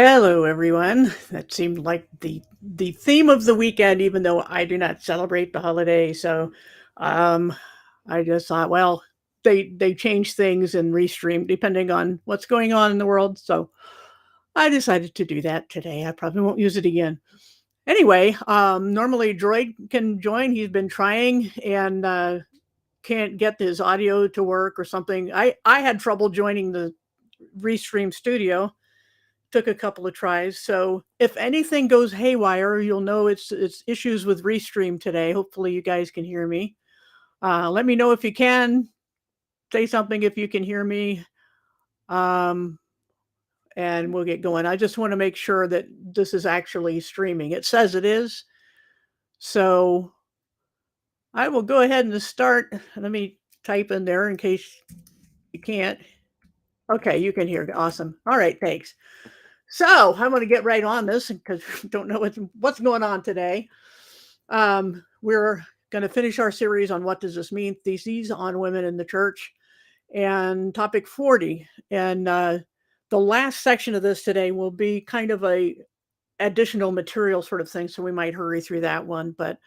Hello, everyone. That seemed like the theme of the weekend, even though I do not celebrate the holiday. So, um, I just thought, well, they change things and restream depending on what's going on in the world. So I decided to do that today. I probably won't use it again. Anyway, normally Droid can join. He's been trying and can't get his audio to work or something. I had trouble joining the restream studio. Took a couple of tries. So if anything goes haywire, you'll know it's issues with Restream today. Hopefully you guys can hear me. Let me know if you can. Say something if you can hear me. Um, and we'll get going. I just want to make sure that this is actually streaming. It says it is. So I will go ahead and start. Let me type in there in case you can't. Okay, you can hear. Awesome. All right, thanks. So I'm going to get right on this because don't know what's going on today. We're going to finish our series on what does this mean, theses on women in the church, and topic 40. And the last section of this today will be kind of a additional material sort of thing, so we might hurry through that one. But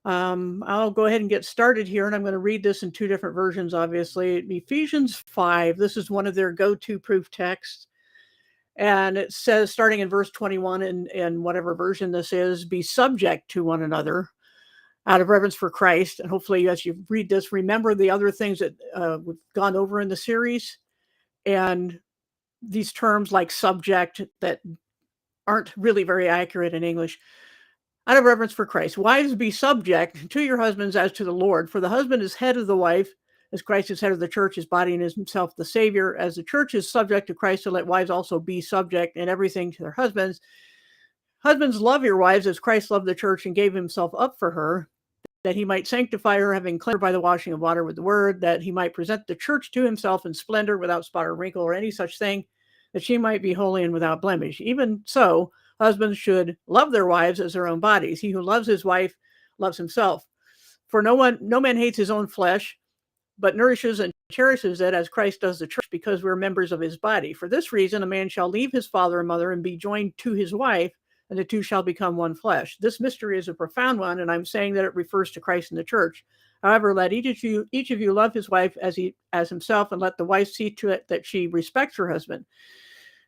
I'll go ahead and get started here, and I'm going to read this in two different versions, obviously. Ephesians 5, this is one of their go-to proof texts. And it says, starting in verse 21, in whatever version this is, be subject to one another out of reverence for Christ. And hopefully, as you read this, remember the other things that we've gone over in the series. And these terms like subject that aren't really very accurate in English. Out of reverence for Christ. Wives, be subject to your husbands as to the Lord. For the husband is head of the wife, as Christ is head of the church, his body, and is himself the Savior. As the church is subject to Christ, so let wives also be subject in everything to their husbands. Husbands, love your wives as Christ loved the church and gave himself up for her, that he might sanctify her, having cleansed her by the washing of water with the word, that he might present the church to himself in splendor, without spot or wrinkle or any such thing, that she might be holy and without blemish. Even so, husbands should love their wives as their own bodies. He who loves his wife loves himself. For no man hates his own flesh, but nourishes and cherishes it as Christ does the church, because we're members of his body. For this reason, a man shall leave his father and mother and be joined to his wife, and the two shall become one flesh. This mystery is a profound one, and I'm saying that it refers to Christ and the church. However, let each of you love his wife as himself, and let the wife see to it that she respects her husband.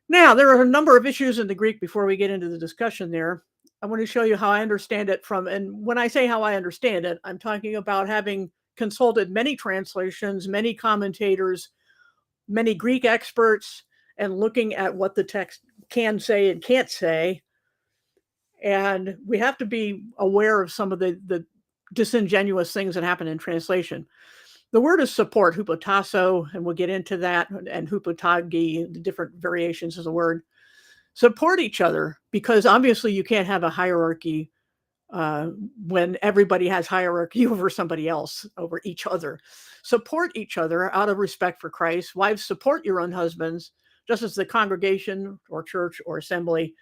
Now, there are a number of issues in the Greek before we get into the discussion there. I want to show you how I understand it and when I say how I understand it, I'm talking about having consulted many translations, many commentators, many Greek experts, and looking at what the text can say and can't say. And we have to be aware of some of the disingenuous things that happen in translation. The word is support, hupotasso, and we'll get into that, and hupotagi, the different variations of the word. Support each other, because obviously you can't have a hierarchy when everybody has hierarchy over somebody else, over each other. Support each other out of respect for Christ. Wives, support your own husbands, just as the congregation or church or assembly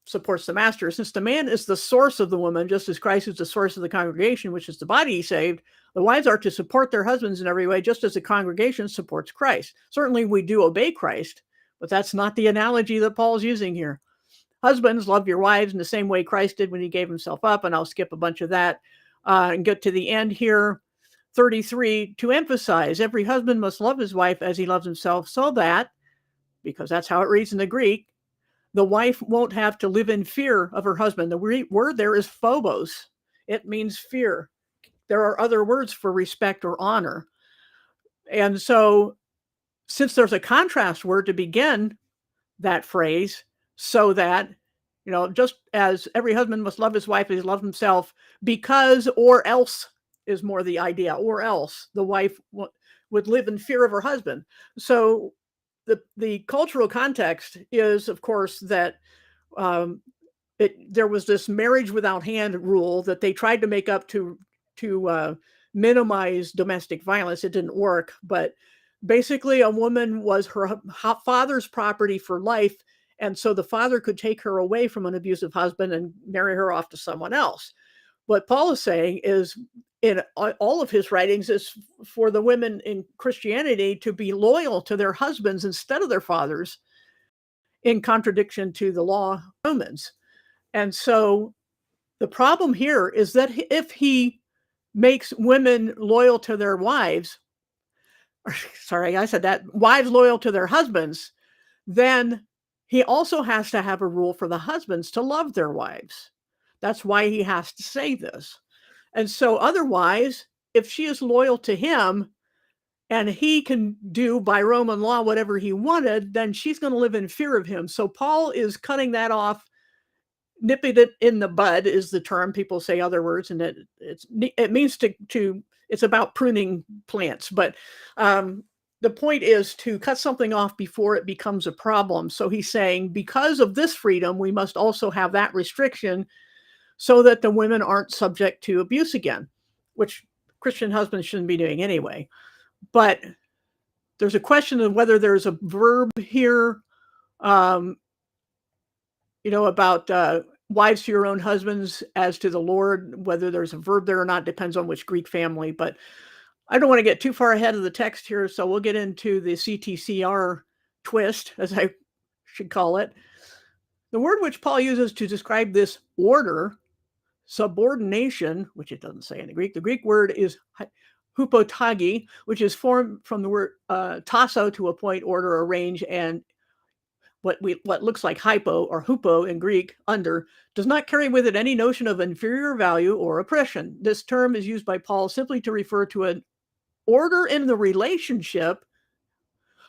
supports the master. Since the man is the source of the woman, just as Christ is the source of the congregation, which is the body he saved, the wives are to support their husbands in every way, just as the congregation supports Christ. Certainly we do obey Christ, but that's not the analogy that Paul's using here. Husbands, love your wives in the same way Christ did when he gave himself up, and I'll skip a bunch of that and get to the end here. 33, to emphasize, every husband must love his wife as he loves himself, so that, because that's how it reads in the Greek, the wife won't have to live in fear of her husband. The word there is phobos. It means fear. There are other words for respect or honor. And so, since there's a contrast word to begin that phrase, so that, just as every husband must love his wife as he loves himself, because or else is more the idea, or else the wife would live in fear of her husband. So the cultural context is, of course, that there was this marriage without hand rule that they tried to make up to minimize domestic violence. It didn't work, but basically a woman was her father's property for life, and so the father could take her away from an abusive husband and marry her off to someone else. What Paul is saying is, in all of his writings, is for the women in Christianity to be loyal to their husbands instead of their fathers, in contradiction to the law of Romans. And so the problem here is that if he makes women loyal to their wives, sorry, I said that, wives loyal to their husbands, then he also has to have a rule for the husbands to love their wives. That's why he has to say this. And so otherwise, if she is loyal to him and he can do by Roman law whatever he wanted, then she's going to live in fear of him. So Paul is cutting that off, nipping it in the bud is the term. People say other words, and it means to it's about pruning plants. But the point is to cut something off before it becomes a problem. So he's saying because of this freedom, we must also have that restriction so that the women aren't subject to abuse again, which Christian husbands shouldn't be doing anyway. But there's a question of whether there's a verb here, about wives to your own husbands as to the Lord, whether there's a verb there or not depends on which Greek family. But I don't want to get too far ahead of the text here, so we'll get into the CTCR twist, as I should call it. The word which Paul uses to describe this order, subordination, which it doesn't say in the Greek word is hypotagi, which is formed from the word tasso, to appoint, order, arrange, and what looks like hypo or hupo in Greek, under, does not carry with it any notion of inferior value or oppression. This term is used by Paul simply to refer to an order in the relationship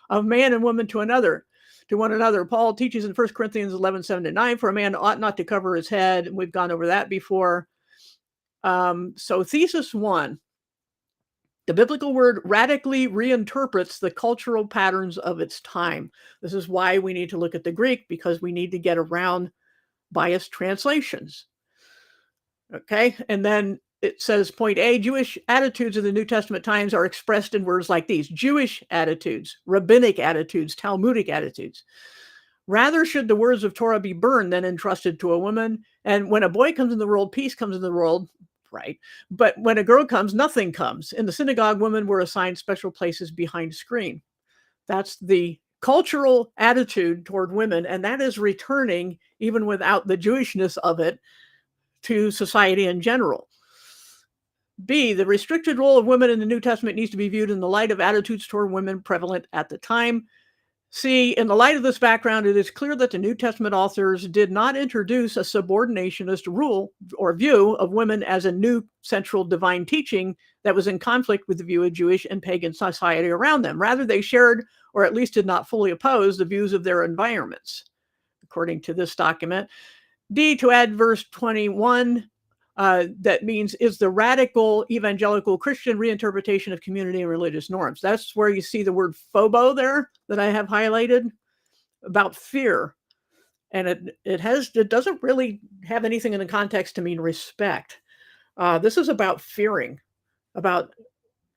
of man and woman to one another. Paul teaches in 1 Corinthians 11:7-9, for a man ought not to cover his head. And we've gone over that before. So thesis 1, the biblical word radically reinterprets the cultural patterns of its time. This is why we need to look at the Greek, because we need to get around biased translations. Okay, and then it says, point A, Jewish attitudes in the New Testament times are expressed in words like these: Jewish attitudes, rabbinic attitudes, Talmudic attitudes. Rather should the words of Torah be burned than entrusted to a woman. And when a boy comes in the world, peace comes in the world, right? But when a girl comes, nothing comes. In the synagogue, women were assigned special places behind a screen. That's the cultural attitude toward women, and that is returning, even without the Jewishness of it, to society in general. B, the restricted role of women in the New Testament needs to be viewed in the light of attitudes toward women prevalent at the time. C, in the light of this background, it is clear that the New Testament authors did not introduce a subordinationist rule or view of women as a new central divine teaching that was in conflict with the view of Jewish and pagan society around them. Rather, they shared, or at least did not fully oppose, the views of their environments, according to this document. D, to add verse 21, that means is the radical evangelical Christian reinterpretation of community and religious norms. That's where you see the word phobo there that I have highlighted, about fear. And it doesn't really have anything in the context to mean respect. This is about fearing, about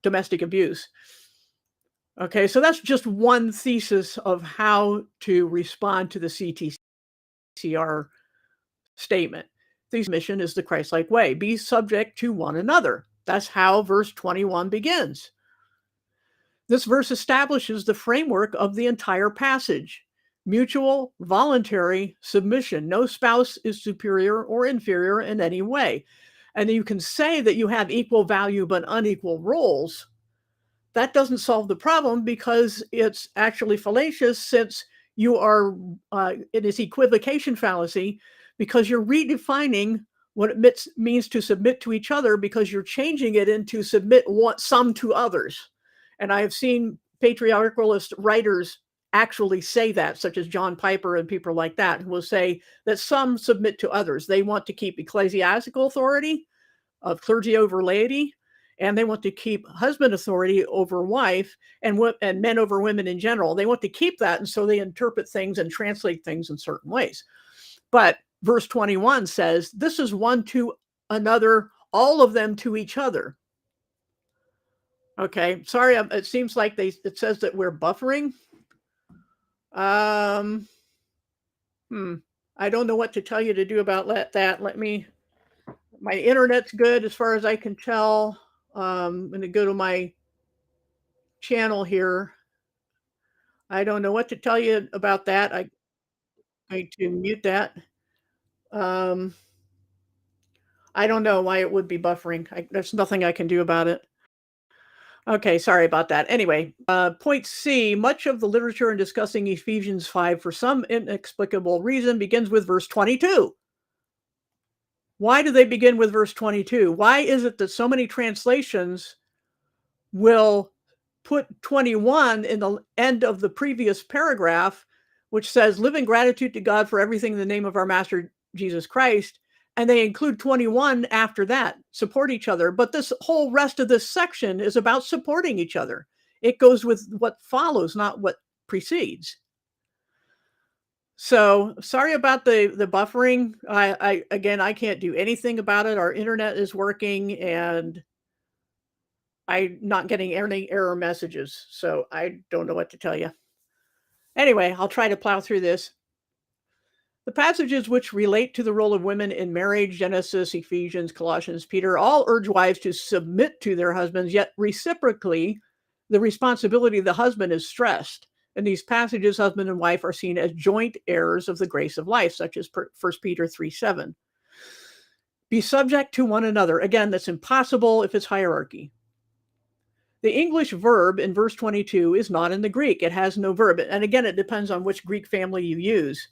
domestic abuse. Okay, so that's just one thesis of how to respond to the CTCR statement. The mission is the Christ-like way. Be subject to one another. That's how verse 21 begins. This verse establishes the framework of the entire passage. Mutual, voluntary submission. No spouse is superior or inferior in any way. And you can say that you have equal value but unequal roles. That doesn't solve the problem, because it's actually fallacious, since you are, it is equivocation fallacy, because you're redefining what it means to submit to each other, because you're changing it into submit some to others. And I have seen patriarchalist writers actually say that, such as John Piper and people like that, who will say that some submit to others. They want to keep ecclesiastical authority of clergy over laity, and they want to keep husband authority over wife, and men over women in general. They want to keep that, and so they interpret things and translate things in certain ways. But verse 21 says, this is one to another, all of them to each other. Okay, sorry, it seems like it says that we're buffering. I don't know what to tell you to do about that. My internet's good as far as I can tell. I'm going to go to my channel here. I don't know what to tell you about that. going to mute that. Um, I don't know why it would be buffering. There's nothing I can do about it. Okay, sorry about that. Anyway, point C, much of the literature in discussing Ephesians 5 for some inexplicable reason begins with verse 22. Why do they begin with verse 22? Why is it that so many translations will put 21 in the end of the previous paragraph, which says, live in gratitude to God for everything in the name of our Master Jesus Christ. And they include 21 after that, support each other. But this whole rest of this section is about supporting each other. It goes with what follows, not what precedes. So sorry about the buffering. I again, I can't do anything about it. Our internet is working and I'm not getting any error messages, so I don't know what to tell you. Anyway, I'll try to plow through this. The passages which relate to the role of women in marriage, Genesis, Ephesians, Colossians, Peter, all urge wives to submit to their husbands, yet reciprocally, the responsibility of the husband is stressed. In these passages, husband and wife are seen as joint heirs of the grace of life, such as 1 Peter 3:7. Be subject to one another. Again, that's impossible if it's hierarchy. The English verb in verse 22 is not in the Greek. It has no verb. And again, it depends on which Greek family you use.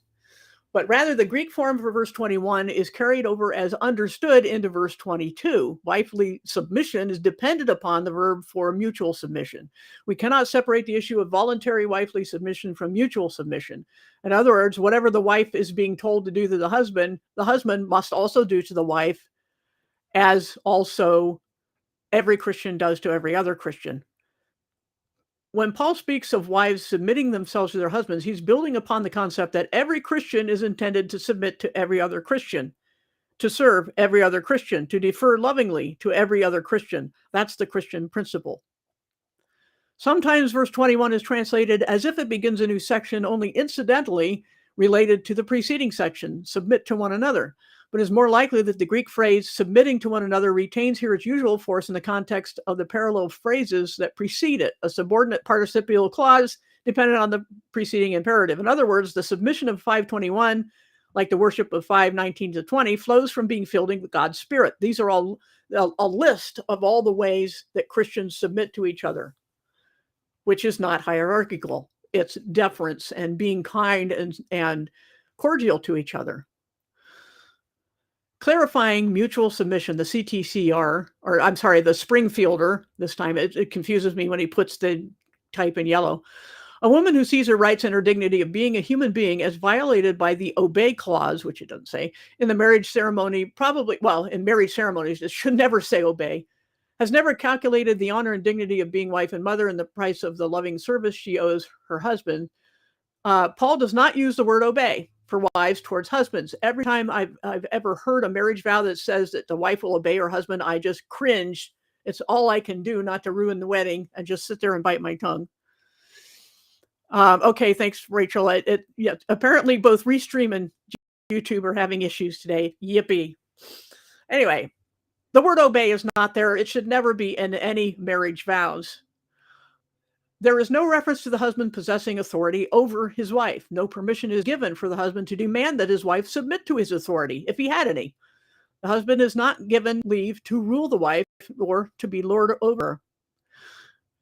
But rather, the Greek form for verse 21 is carried over as understood into verse 22. Wifely submission is dependent upon the verb for mutual submission. We cannot separate the issue of voluntary wifely submission from mutual submission. In other words, whatever the wife is being told to do to the husband must also do to the wife, as also every Christian does to every other Christian. When Paul speaks of wives submitting themselves to their husbands, he's building upon the concept that every Christian is intended to submit to every other Christian, to serve every other Christian, to defer lovingly to every other Christian. That's the Christian principle. Sometimes verse 21 is translated as if it begins a new section only incidentally related to the preceding section, submit to one another. But it's more likely that the Greek phrase submitting to one another retains here its usual force in the context of the parallel phrases that precede it, a subordinate participial clause dependent on the preceding imperative. In other words, the submission of 521, like the worship of 5:19 to 20, flows from being filled with God's Spirit. These are all a list of all the ways that Christians submit to each other, which is not hierarchical. It's deference and being kind and cordial to each other. Clarifying mutual submission, the CTCR, or I'm sorry, the Springfielder, this time it confuses me when he puts the type in yellow. A woman who sees her rights and her dignity of being a human being as violated by the obey clause, which it doesn't say, in the marriage ceremony, in marriage ceremonies, it should never say obey, has never calculated the honor and dignity of being wife and mother and the price of the loving service she owes her husband. Paul does not use the word obey for wives towards husbands. Every time I've ever heard a marriage vow that says that the wife will obey her husband, I just cringe. It's all I can do not to ruin the wedding and just sit there and bite my tongue. Okay, thanks, Rachel. Apparently both Restream and YouTube are having issues today. Yippee. Anyway, the word obey is not there. It should never be in any marriage vows. There is no reference to the husband possessing authority over his wife. No permission is given for the husband to demand that his wife submit to his authority, if he had any. The husband is not given leave to rule the wife or to be lord over her.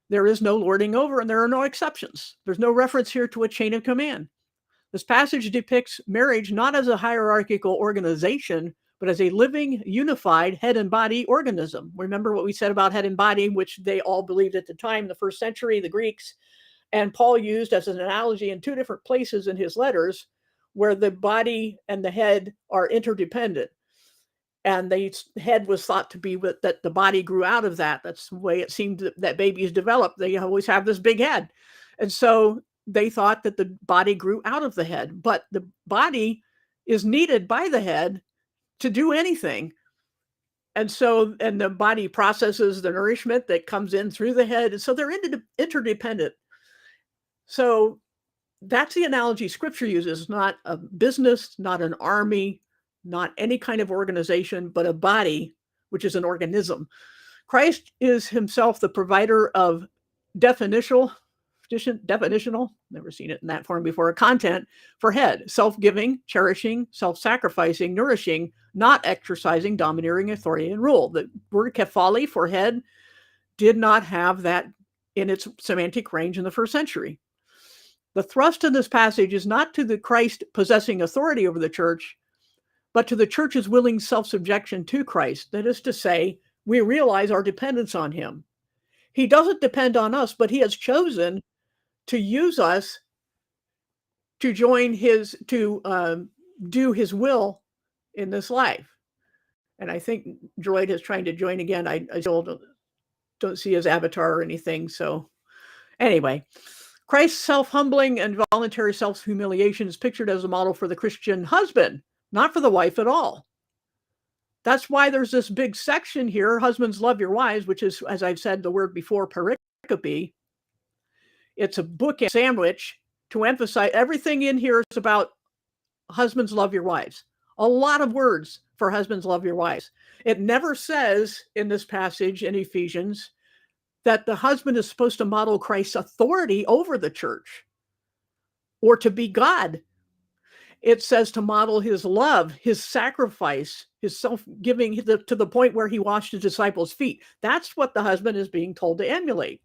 There is no lording over, and there are no exceptions. There's no reference here to a chain of command. This passage depicts marriage not as a hierarchical organization, but as a living, unified head and body organism. Remember what we said about head and body, which they all believed at the time, the first century, the Greeks, and Paul used as an analogy in two different places in his letters, where the body and the head are interdependent. And the head was thought to be that the body grew out of that. That's the way it seemed that babies develop. They always have this big head. And so they thought that the body grew out of the head, but the body is needed by the head to do anything. And the body processes the nourishment that comes in through the head. And so they're interdependent. So that's the analogy Scripture uses, not a business, not an army, not any kind of organization, but a body, which is an organism. Christ is himself the provider of definitional definitional, never seen it in that form before, content for head, self-giving, cherishing, self-sacrificing, nourishing, not exercising domineering authority and rule. The word kephali for head did not have that in its semantic range in the first century. The thrust in this passage is not to the Christ possessing authority over the church, but to the church's willing self-subjection to Christ. That is to say, we realize our dependence on him. He doesn't depend on us, but he has chosen to use us to join his, to do his will in this life. And I think Droid is trying to join again. I still don't see his avatar or anything. So anyway, Christ's self-humbling and voluntary self-humiliation is pictured as a model for the Christian husband, not for the wife at all. That's why there's this big section here, husbands love your wives, which is, as I've said the word before, pericope. It's a bookend sandwich to emphasize everything in here is about husbands love your wives. A lot of words for husbands love your wives. It never says in this passage in Ephesians that the husband is supposed to model Christ's authority over the church or to be God. It says to model his love, his sacrifice, his self-giving to the point where he washed his disciples' feet. That's what the husband is being told to emulate.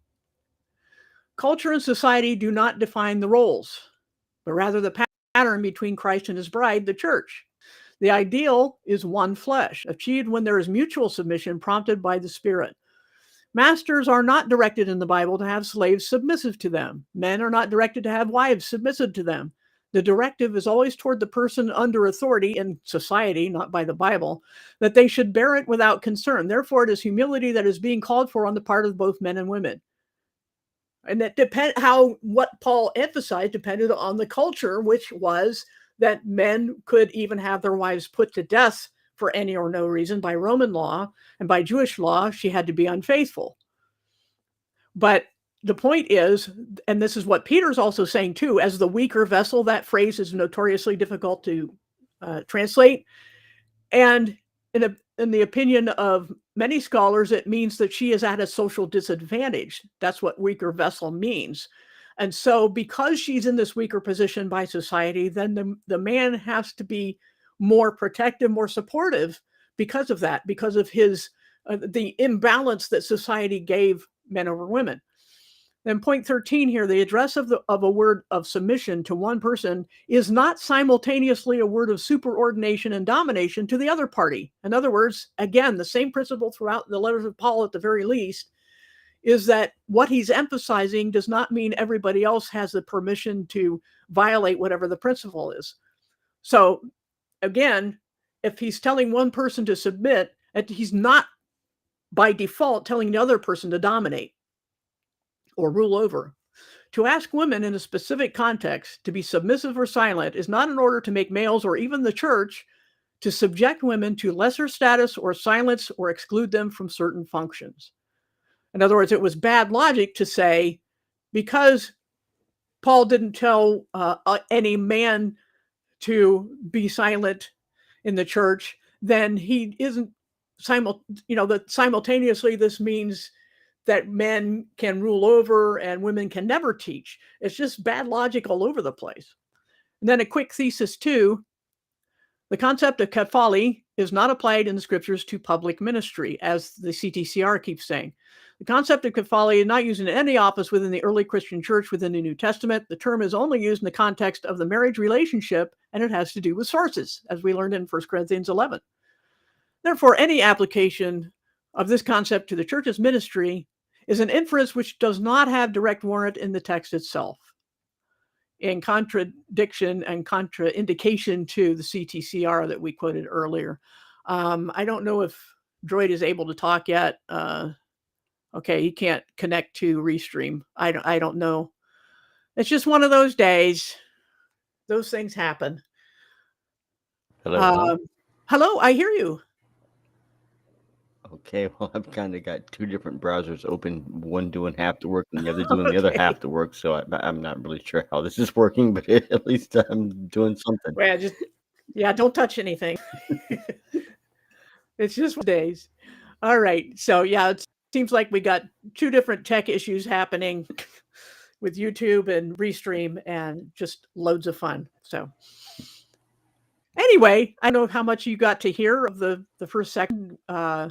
Culture and society do not define the roles, but rather the pattern between Christ and his bride, the church. The ideal is one flesh, achieved when there is mutual submission prompted by the Spirit. Masters are not directed in the Bible to have slaves submissive to them. Men are not directed to have wives submissive to them. The directive is always toward the person under authority in society, not by the Bible, that they should bear it without concern. Therefore, it is humility that is being called for on the part of both men and women. And that what Paul emphasized depended on the culture, which was that men could even have their wives put to death for any or no reason by Roman law, and by Jewish law, she had to be unfaithful. But the point is, and this is what Peter's also saying too, as the weaker vessel, that phrase is notoriously difficult to translate. And in the opinion of many scholars, it means that she is at a social disadvantage. That's what weaker vessel means. And so because she's in this weaker position by society, then the man has to be more protective, more supportive because of that, because of his the imbalance that society gave men over women. Then point 13 here, the address of a word of submission to one person is not simultaneously a word of superordination and domination to the other party. In other words, again, the same principle throughout the letters of Paul at the very least is that what he's emphasizing does not mean everybody else has the permission to violate whatever the principle is. So again, if he's telling one person to submit, he's not by default telling the other person to dominate or rule over. To ask women in a specific context to be submissive or silent is not in order to make males or even the church to subject women to lesser status or silence or exclude them from certain functions. In other words, it was bad logic to say, because Paul didn't tell any man to be silent in the church, then he isn't that simultaneously this means that men can rule over and women can never teach. It's just bad logic all over the place. And then a quick thesis too, the concept of kephali is not applied in the scriptures to public ministry, as the CTCR keeps saying. The concept of kephali is not used in any office within the early Christian church within the New Testament. The term is only used in the context of the marriage relationship, and it has to do with sources, as we learned in 1 Corinthians 11. Therefore, any application of this concept to the church's ministry is an inference which does not have direct warrant in the text itself, in contradiction and contraindication to the CTCR that we quoted earlier. I don't know if Droid is able to talk yet. Okay, he can't connect to Restream. I don't know. It's just one of those days. Those things happen. Hello. Hello, I hear you. Okay, well, I've kind of got two different browsers open, one doing half the work and the other doing the other half the work. So I'm not really sure how this is working, but at least I'm doing something. Well, don't touch anything. It's just days. All right. So yeah, it seems like we got two different tech issues happening. with YouTube and Restream, and just loads of fun. So anyway, I don't know how much you got to hear of the first section. I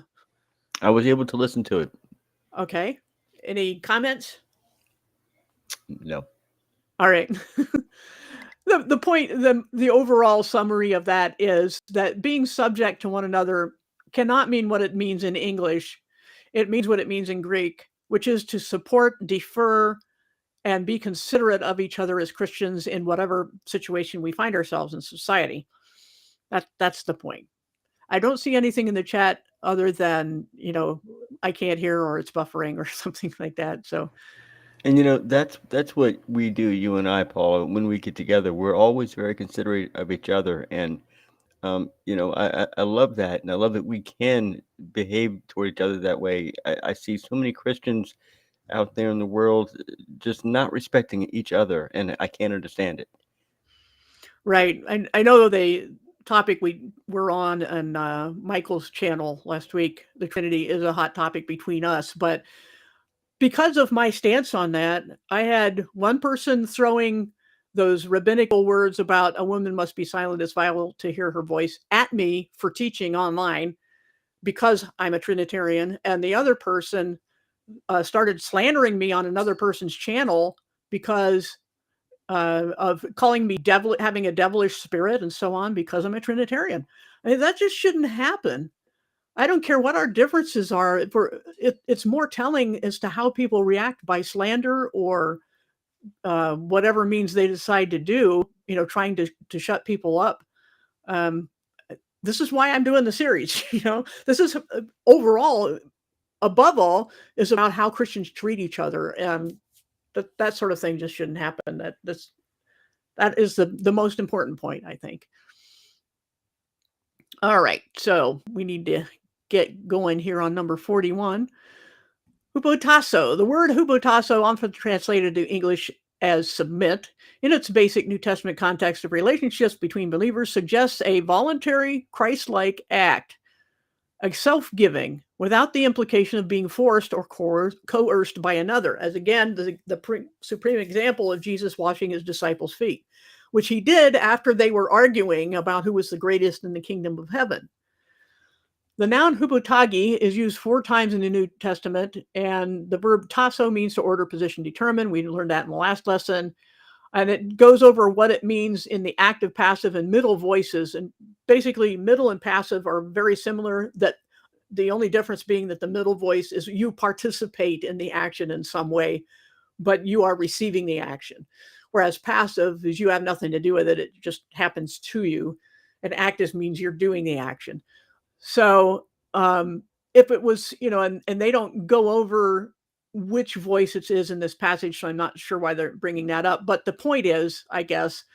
was able to listen to it. Okay. Any comments? No. All right. The point, the overall summary of that is that being subject to one another cannot mean what it means in English. It means what it means in Greek, which is to support, defer, and be considerate of each other as Christians in whatever situation we find ourselves in society. That's the point. I don't see anything in the chat other than, I can't hear or it's buffering or something like that. So And that's what we do, you and I, Paula. When we get together, we're always very considerate of each other, and I love that, and I love that we can behave toward each other that way. I see so many Christians out there in the world just not respecting each other, and I can't understand it. right. I know the topic we were on Michael's channel last week, the Trinity, is a hot topic between us. But because of my stance on that, I had one person throwing those rabbinical words about a woman must be silent as vile to hear her voice at me for teaching online because I'm a Trinitarian. And the other person started slandering me on another person's channel because of calling me devil, having a devilish spirit and so on, because I'm a Trinitarian. I mean, that just shouldn't happen. I don't care what our differences are. It's more telling as to how people react by slander or whatever means they decide to do, trying to shut people up. Um, this is why I'm doing the series. This is overall, above all, is about how Christians treat each other. And that sort of thing just shouldn't happen. That is the most important point, I think. All right, so we need to get going here on number 41. Hupotasso. The word hupotasso, often translated to English as submit, in its basic New Testament context of relationships between believers, suggests a voluntary, Christ-like act, a self-giving, without the implication of being forced or coerced by another. As again, the supreme example of Jesus washing his disciples' feet, which he did after they were arguing about who was the greatest in the kingdom of heaven. The noun hupotagi is used 4 times in the New Testament, and the verb tasso means to order, position, determine. We learned that in the last lesson. And it goes over what it means in the active, passive, and middle voices. And basically, middle and passive are very similar, that the only difference being that the middle voice is you participate in the action in some way, but you are receiving the action. Whereas passive is you have nothing to do with it. It just happens to you. And active means you're doing the action. So if it was, and they don't go over which voice it is in this passage, so I'm not sure why they're bringing that up. But the point is, I guess,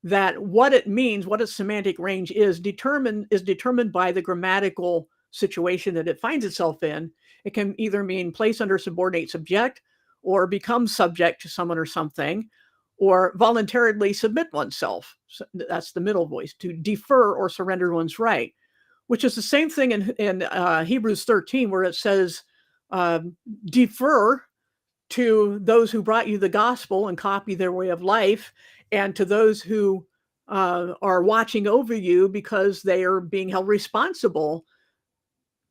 that what it means, what its semantic range is determined by the grammatical situation that it finds itself in. It can either mean place under subordinate subject, or become subject to someone or something, or voluntarily submit oneself. So that's the middle voice, to defer or surrender one's right, which is the same thing in Hebrews 13, where it says, defer to those who brought you the gospel and copy their way of life, and to those who are watching over you because they are being held responsible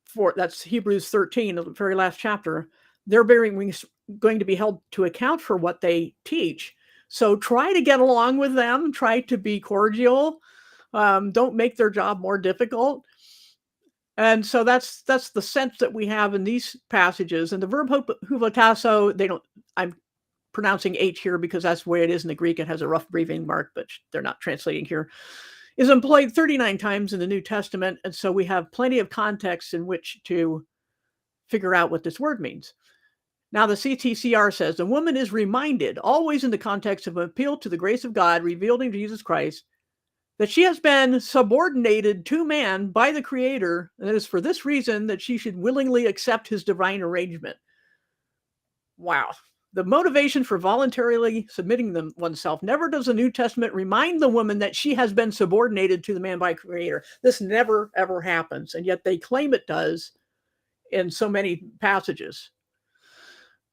for, that's Hebrews 13, the very last chapter. They're going to be held to account for what they teach. So try to get along with them, try to be cordial, don't make their job more difficult. And so that's the sense that we have in these passages. And the verb hupotasso, I'm pronouncing H here because that's the way it is in the Greek. It has a rough breathing mark, but they're not translating here, is employed 39 times in the New Testament. And so we have plenty of context in which to figure out what this word means. Now, the CTCR says, the woman is reminded, always in the context of an appeal to the grace of God revealed in Jesus Christ, that she has been subordinated to man by the Creator, and it is for this reason that she should willingly accept his divine arrangement. Wow. The motivation for voluntarily submitting oneself. Never does the New Testament remind the woman that she has been subordinated to the man by Creator. This never, ever happens, and yet they claim it does in so many passages.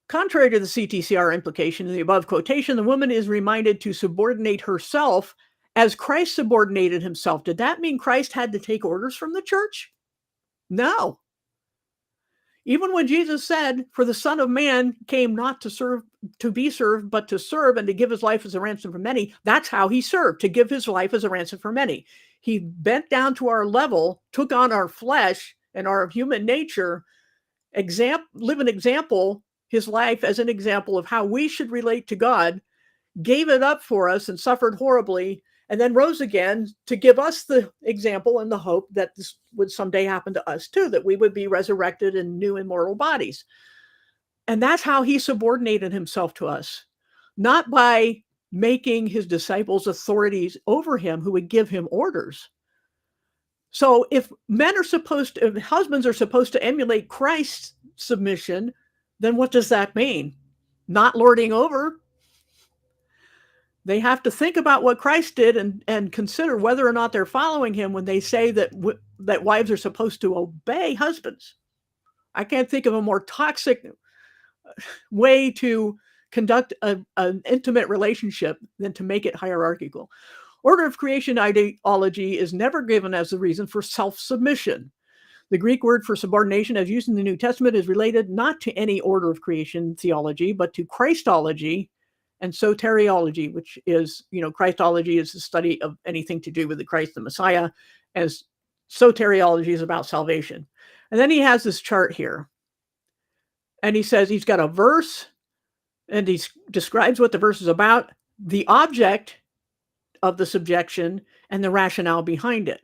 Contrary to the CTCR implication in the above quotation, the woman is reminded to subordinate herself as Christ subordinated himself. Did that mean Christ had to take orders from the church? No. Even when Jesus said, "For the Son of Man came not to be served, but to serve and to give his life as a ransom for many," that's how he served, to give his life as a ransom for many. He bent down to our level, took on our flesh and our human nature, live an example, his life as an example of how we should relate to God, gave it up for us and suffered horribly, and then rose again to give us the example and the hope that this would someday happen to us too, that we would be resurrected in new immortal bodies. And that's how he subordinated himself to us, not by making his disciples authorities over him who would give him orders. So if husbands are supposed to emulate Christ's submission, then what does that mean? Not lording over. They have to think about what Christ did and consider whether or not they're following him when they say that wives are supposed to obey husbands. I can't think of a more toxic way to conduct an intimate relationship than to make it hierarchical. Order of creation ideology is never given as the reason for self-submission. The Greek word for subordination, as used in the New Testament, is related not to any order of creation theology, but to Christology and soteriology, which is, Christology is the study of anything to do with the Christ, the Messiah, as soteriology is about salvation. And then he has this chart here. And he says he's got a verse, and he describes what the verse is about, the object of the subjection, and the rationale behind it.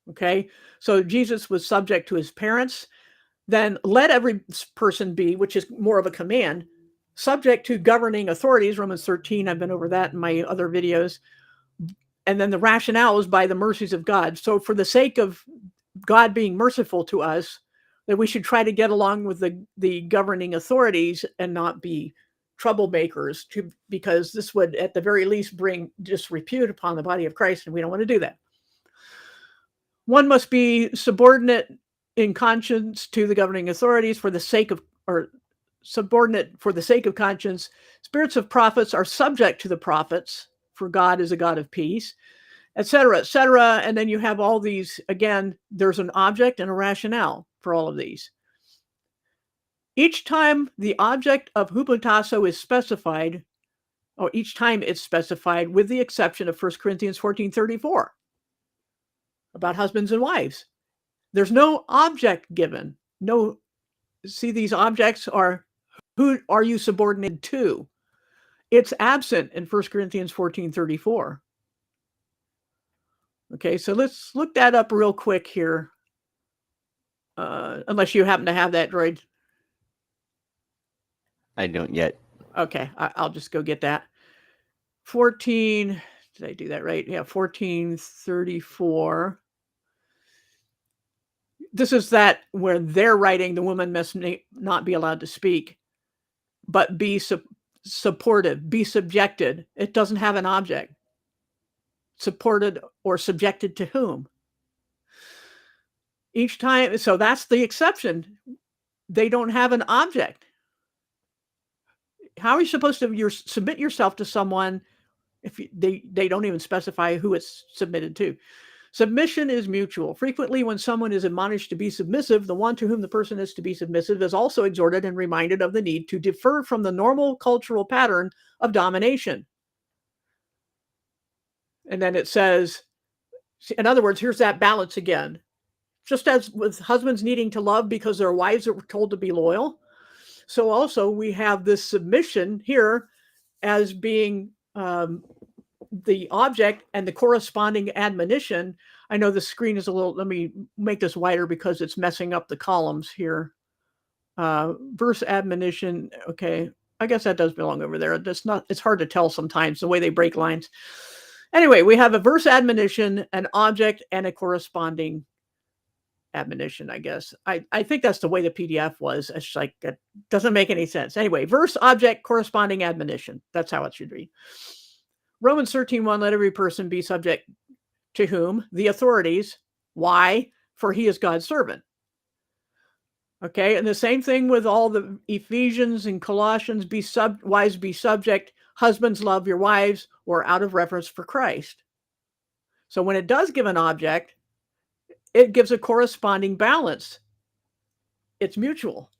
Okay, so Jesus was subject to his parents. Then let every person be, which is more of a command, subject to governing authorities, Romans 13, I've been over that in my other videos. And then the rationale is by the mercies of God. So for the sake of God being merciful to us, that we should try to get along with the governing authorities and not be troublemakers, because this would at the very least bring disrepute upon the body of Christ, and we don't want to do that. One must be subordinate in conscience to the governing authorities for the sake of, or subordinate for the sake of conscience. Spirits of prophets are subject to the prophets, for God is a God of peace, etc., etc. And then you have all these, again, there's an object and a rationale for all of these. Each time the object of hupotasso is specified, or each time it's specified, with the exception of 1 Corinthians 14:34, about husbands and wives. There's no object given. See, these objects are, who are you subordinated to? It's absent in 1 Corinthians 14:34. Okay, so let's look that up real quick here. Unless you happen to have that, Droid. I don't yet. Okay, I'll just go get that. 14, did I do that right? Yeah, 14:34. This is that where they're writing the woman must not be allowed to speak, but be supportive, be subjected. It doesn't have an object. Supported or subjected to whom? Each time, so that's the exception. They don't have an object. How are you supposed to submit yourself to someone if they don't even specify who it's submitted to? Submission is mutual. Frequently, when someone is admonished to be submissive, the one to whom the person is to be submissive is also exhorted and reminded of the need to differ from the normal cultural pattern of domination. And then it says, in other words, here's that balance again. Just as with husbands needing to love because their wives are told to be loyal, so also we have this submission here as being the object and the corresponding admonition. I know the screen is a little, let me make this wider because it's messing up the columns here. Verse admonition, okay, I guess that does belong over there. It's hard to tell sometimes the way they break lines. Anyway, we have a verse admonition, an object, and a corresponding admonition, I guess. I think that's the way the PDF was. It's like, it doesn't make any sense. Anyway, verse, object, corresponding admonition. That's how it should read. Romans 13:1, let every person be subject to whom? The authorities. Why? For he is God's servant. Okay, and the same thing with all the Ephesians and Colossians, wives be subject, husbands love your wives, or out of reverence for Christ. So when it does give an object, it gives a corresponding balance. It's mutual.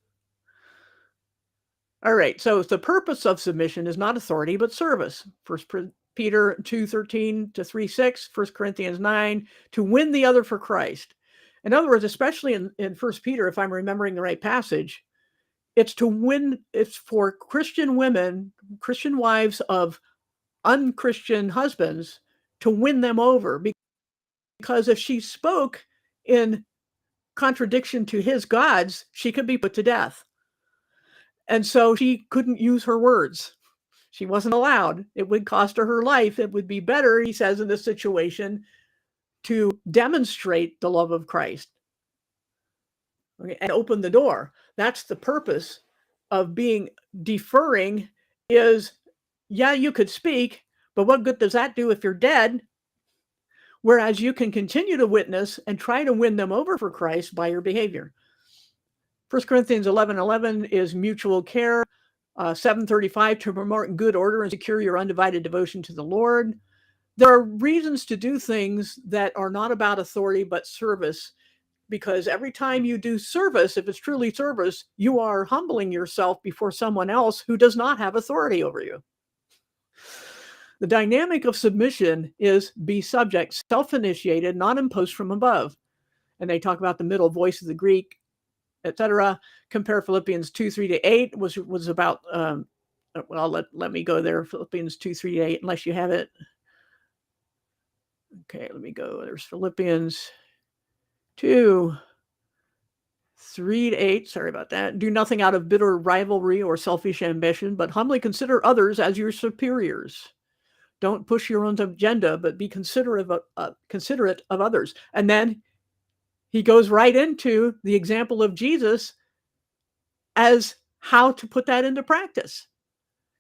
All right, so the purpose of submission is not authority, but service. First Peter 2:13 to 3:6, 1 Corinthians 9, to win the other for Christ. In other words, especially in 1 Peter, if I'm remembering the right passage, it's to win, it's for Christian women, Christian wives of unchristian husbands, to win them over. Because if she spoke in contradiction to his gods, she could be put to death. And so she couldn't use her words. She wasn't allowed. It would cost her her life. It would be better, he says, in this situation to demonstrate the love of Christ, okay, and open the door. That's the purpose of being deferring is, yeah, you could speak, but what good does that do if you're dead? Whereas you can continue to witness and try to win them over for Christ by your behavior. 1 Corinthians 11:11 is mutual care. 7:35 to promote good order and secure your undivided devotion to the Lord. There are reasons to do things that are not about authority but service, because every time you do service, if it's truly service, you are humbling yourself before someone else who does not have authority over you. The dynamic of submission is be subject, self-initiated, not imposed from above. And they talk about the middle voice of the Greek, etc. Compare Philippians 2:3-8 was about, well, let me go there. Philippians 2:3-8, unless you have it. Okay, let me go. There's Philippians 2:3-8. Sorry about that. Do nothing out of bitter rivalry or selfish ambition, but humbly consider others as your superiors. Don't push your own agenda, but be considerate of others. And then he goes right into the example of Jesus as how to put that into practice.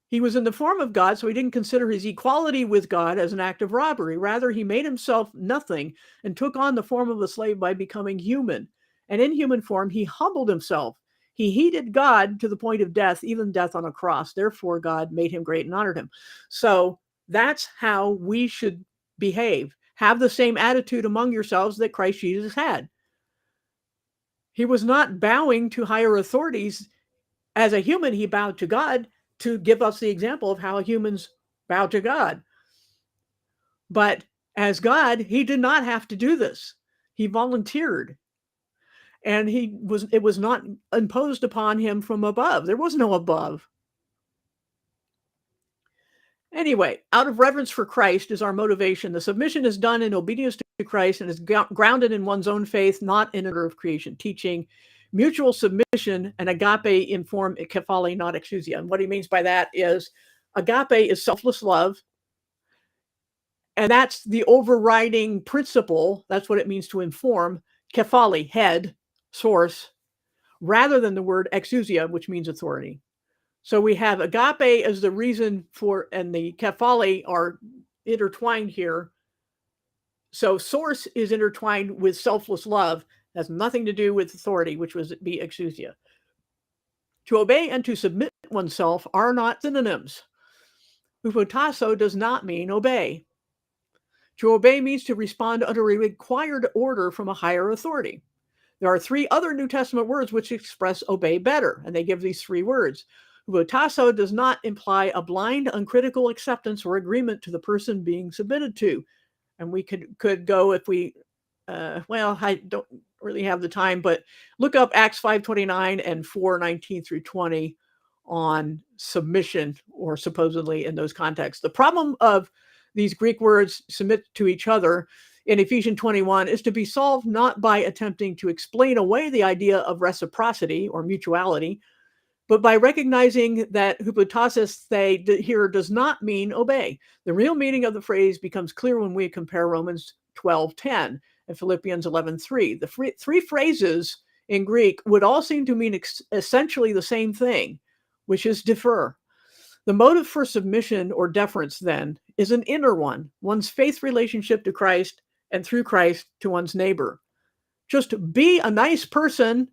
He was in the form of God, so he didn't consider his equality with God as an act of robbery. Rather, he made himself nothing and took on the form of a slave by becoming human. And in human form, he humbled himself. He heeded God to the point of death, even death on a cross. Therefore, God made him great and honored him. So that's how we should behave. Have the same attitude among yourselves that Christ Jesus had. He was not bowing to higher authorities. As a human, he bowed to God to give us the example of how humans bow to God. But as God, he did not have to do this. He volunteered. And it was not imposed upon him from above. There was no above. Anyway, out of reverence for Christ is our motivation. The submission is done in obedience to Christ and is grounded in one's own faith, not in order of creation teaching. Mutual submission and agape inform kephale, not exousia. And what he means by that is agape is selfless love. And that's the overriding principle. That's what it means to inform. Kephale, head, source, rather than the word exousia, which means authority. So we have agape as the reason for, and the kephale are intertwined here. So source is intertwined with selfless love. It has nothing to do with authority, which was be exousia. To obey and to submit oneself are not synonyms. Hupotasso does not mean obey. To obey means to respond under a required order from a higher authority. There are three other New Testament words which express obey better, and they give these three words. Hupotasso does not imply a blind, uncritical acceptance or agreement to the person being submitted to. And we could go if we, well, I don't really have the time, but look up Acts 5:29 and 4:19-20 on submission, or supposedly in those contexts. The problem of these Greek words submit to each other in Ephesians 21 is to be solved not by attempting to explain away the idea of reciprocity or mutuality, but by recognizing that hupotasis here does not mean obey. The real meaning of the phrase becomes clear when we compare Romans 12:10 and Philippians 11:3. The three phrases in Greek would all seem to mean essentially the same thing, which is defer. The motive for submission or deference, then, is an inner one, one's faith relationship to Christ and through Christ to one's neighbor. Just be a nice person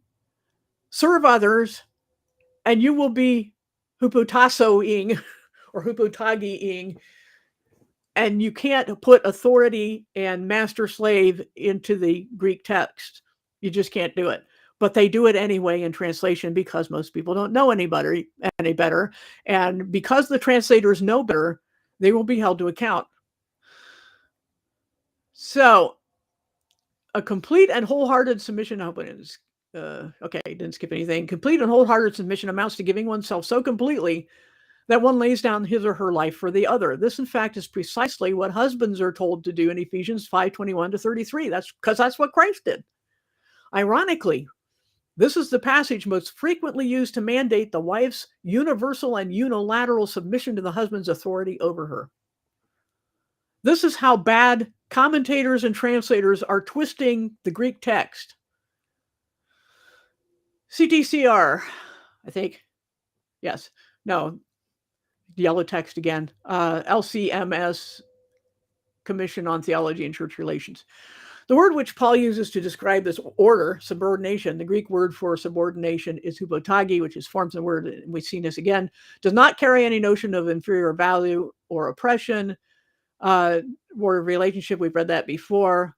serve others, and you will be hupotasso-ing or hupotagi-ing, and you can't put authority and master-slave into the Greek text. You just can't do it. But they do it anyway in translation because most people don't know any better. And because the translators know better, they will be held to account. So, a complete and wholehearted submission, I hope it is, okay, didn't skip anything. Complete and wholehearted submission amounts to giving oneself so completely that one lays down his or her life for the other. This, in fact, is precisely what husbands are told to do in Ephesians 5:21-33. That's because that's what Christ did. Ironically, this is the passage most frequently used to mandate the wife's universal and unilateral submission to the husband's authority over her. This is how bad commentators and translators are twisting the Greek text. CTCR, I think. Yes. No. Yellow text again. LCMS, Commission on Theology and Church Relations. The word which Paul uses to describe this order, subordination, the Greek word for subordination is hupotagi, which is forms of the word, and we've seen this again, does not carry any notion of inferior value or oppression, or relationship. We've read that before.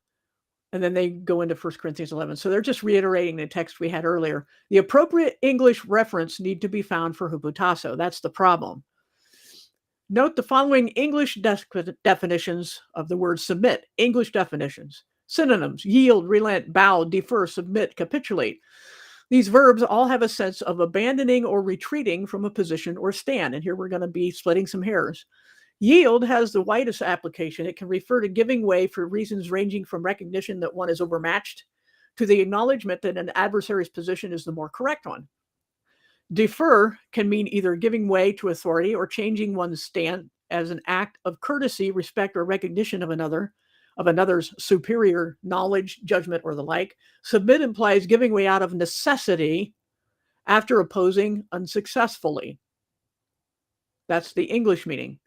And then they go into 1 Corinthians 11. So they're just reiterating the text we had earlier. The appropriate English reference need to be found for hupotasso. That's the problem. Note the following English definitions of the word submit. English definitions. Synonyms: yield, relent, bow, defer, submit, capitulate. These verbs all have a sense of abandoning or retreating from a position or stand. And here we're going to be splitting some hairs. Yield has the widest application. It can refer to giving way for reasons ranging from recognition that one is overmatched to the acknowledgement that an adversary's position is the more correct one. Defer can mean either giving way to authority or changing one's stand as an act of courtesy, respect, or recognition of another's superior knowledge, judgment, or the like. Submit implies giving way out of necessity after opposing unsuccessfully. That's the English meaning.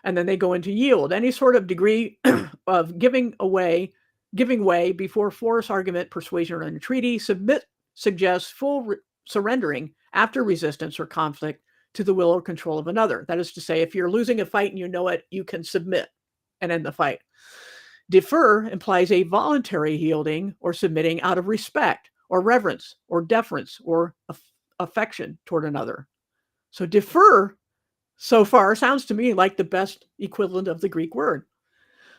And then they go into yield, any sort of degree of giving way before force, argument, persuasion, or entreaty. Submit suggests full surrendering after resistance or conflict to the will or control of another. That is to say, if you're losing a fight and you know it, you can submit and end the fight. Defer implies a voluntary yielding or submitting out of respect or reverence or deference or affection toward another. So defer so far sounds to me like the best equivalent of the Greek word.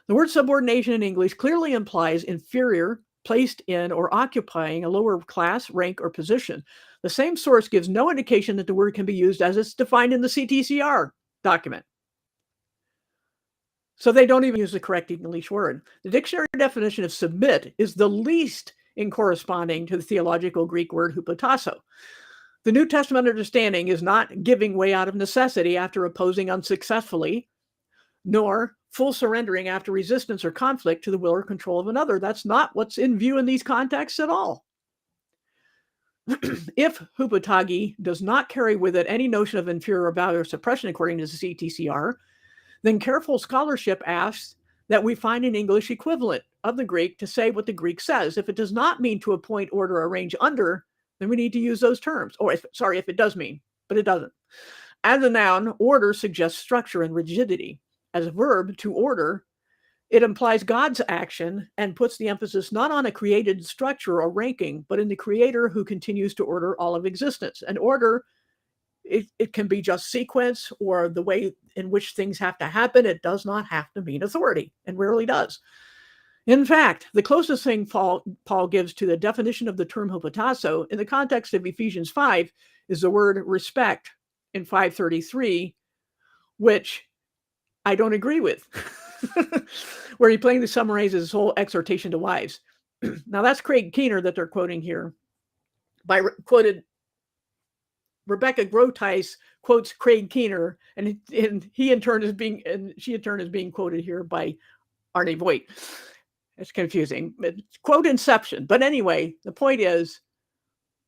The word subordination in English clearly implies inferior, placed in or occupying a lower class, rank, or position. The same source gives no indication that the word can be used as it's defined in the CTCR document. So they don't even use the correct English word. The dictionary definition of submit is the least in corresponding to the theological Greek word hupotasso. The New Testament understanding is not giving way out of necessity after opposing unsuccessfully, nor full surrendering after resistance or conflict to the will or control of another. That's not what's in view in these contexts at all. If hupotagi does not carry with it any notion of inferior value or suppression according to the CTCR, then careful scholarship asks that we find an English equivalent of the Greek to say what the Greek says. If it does not mean to appoint, order, or arrange under, then we need to use those terms. Or if it does mean, but it doesn't. As a noun, order suggests structure and rigidity. As a verb, to order, it implies God's action and puts the emphasis not on a created structure or ranking, but in the creator who continues to order all of existence. And order, it can be just sequence or the way in which things have to happen. It does not have to mean authority, and rarely does. In fact, the closest thing Paul gives to the definition of the term hupotasso in the context of Ephesians 5 is the word respect in 5:33, which I don't agree with, where he plainly summarizes his whole exhortation to wives. Now, that's Craig Keener that they're quoting here. Quoted Rebecca Grotice quotes Craig Keener, and she in turn is being quoted here by Arne Voigt. It's confusing. It's quote inception. But anyway, the point is,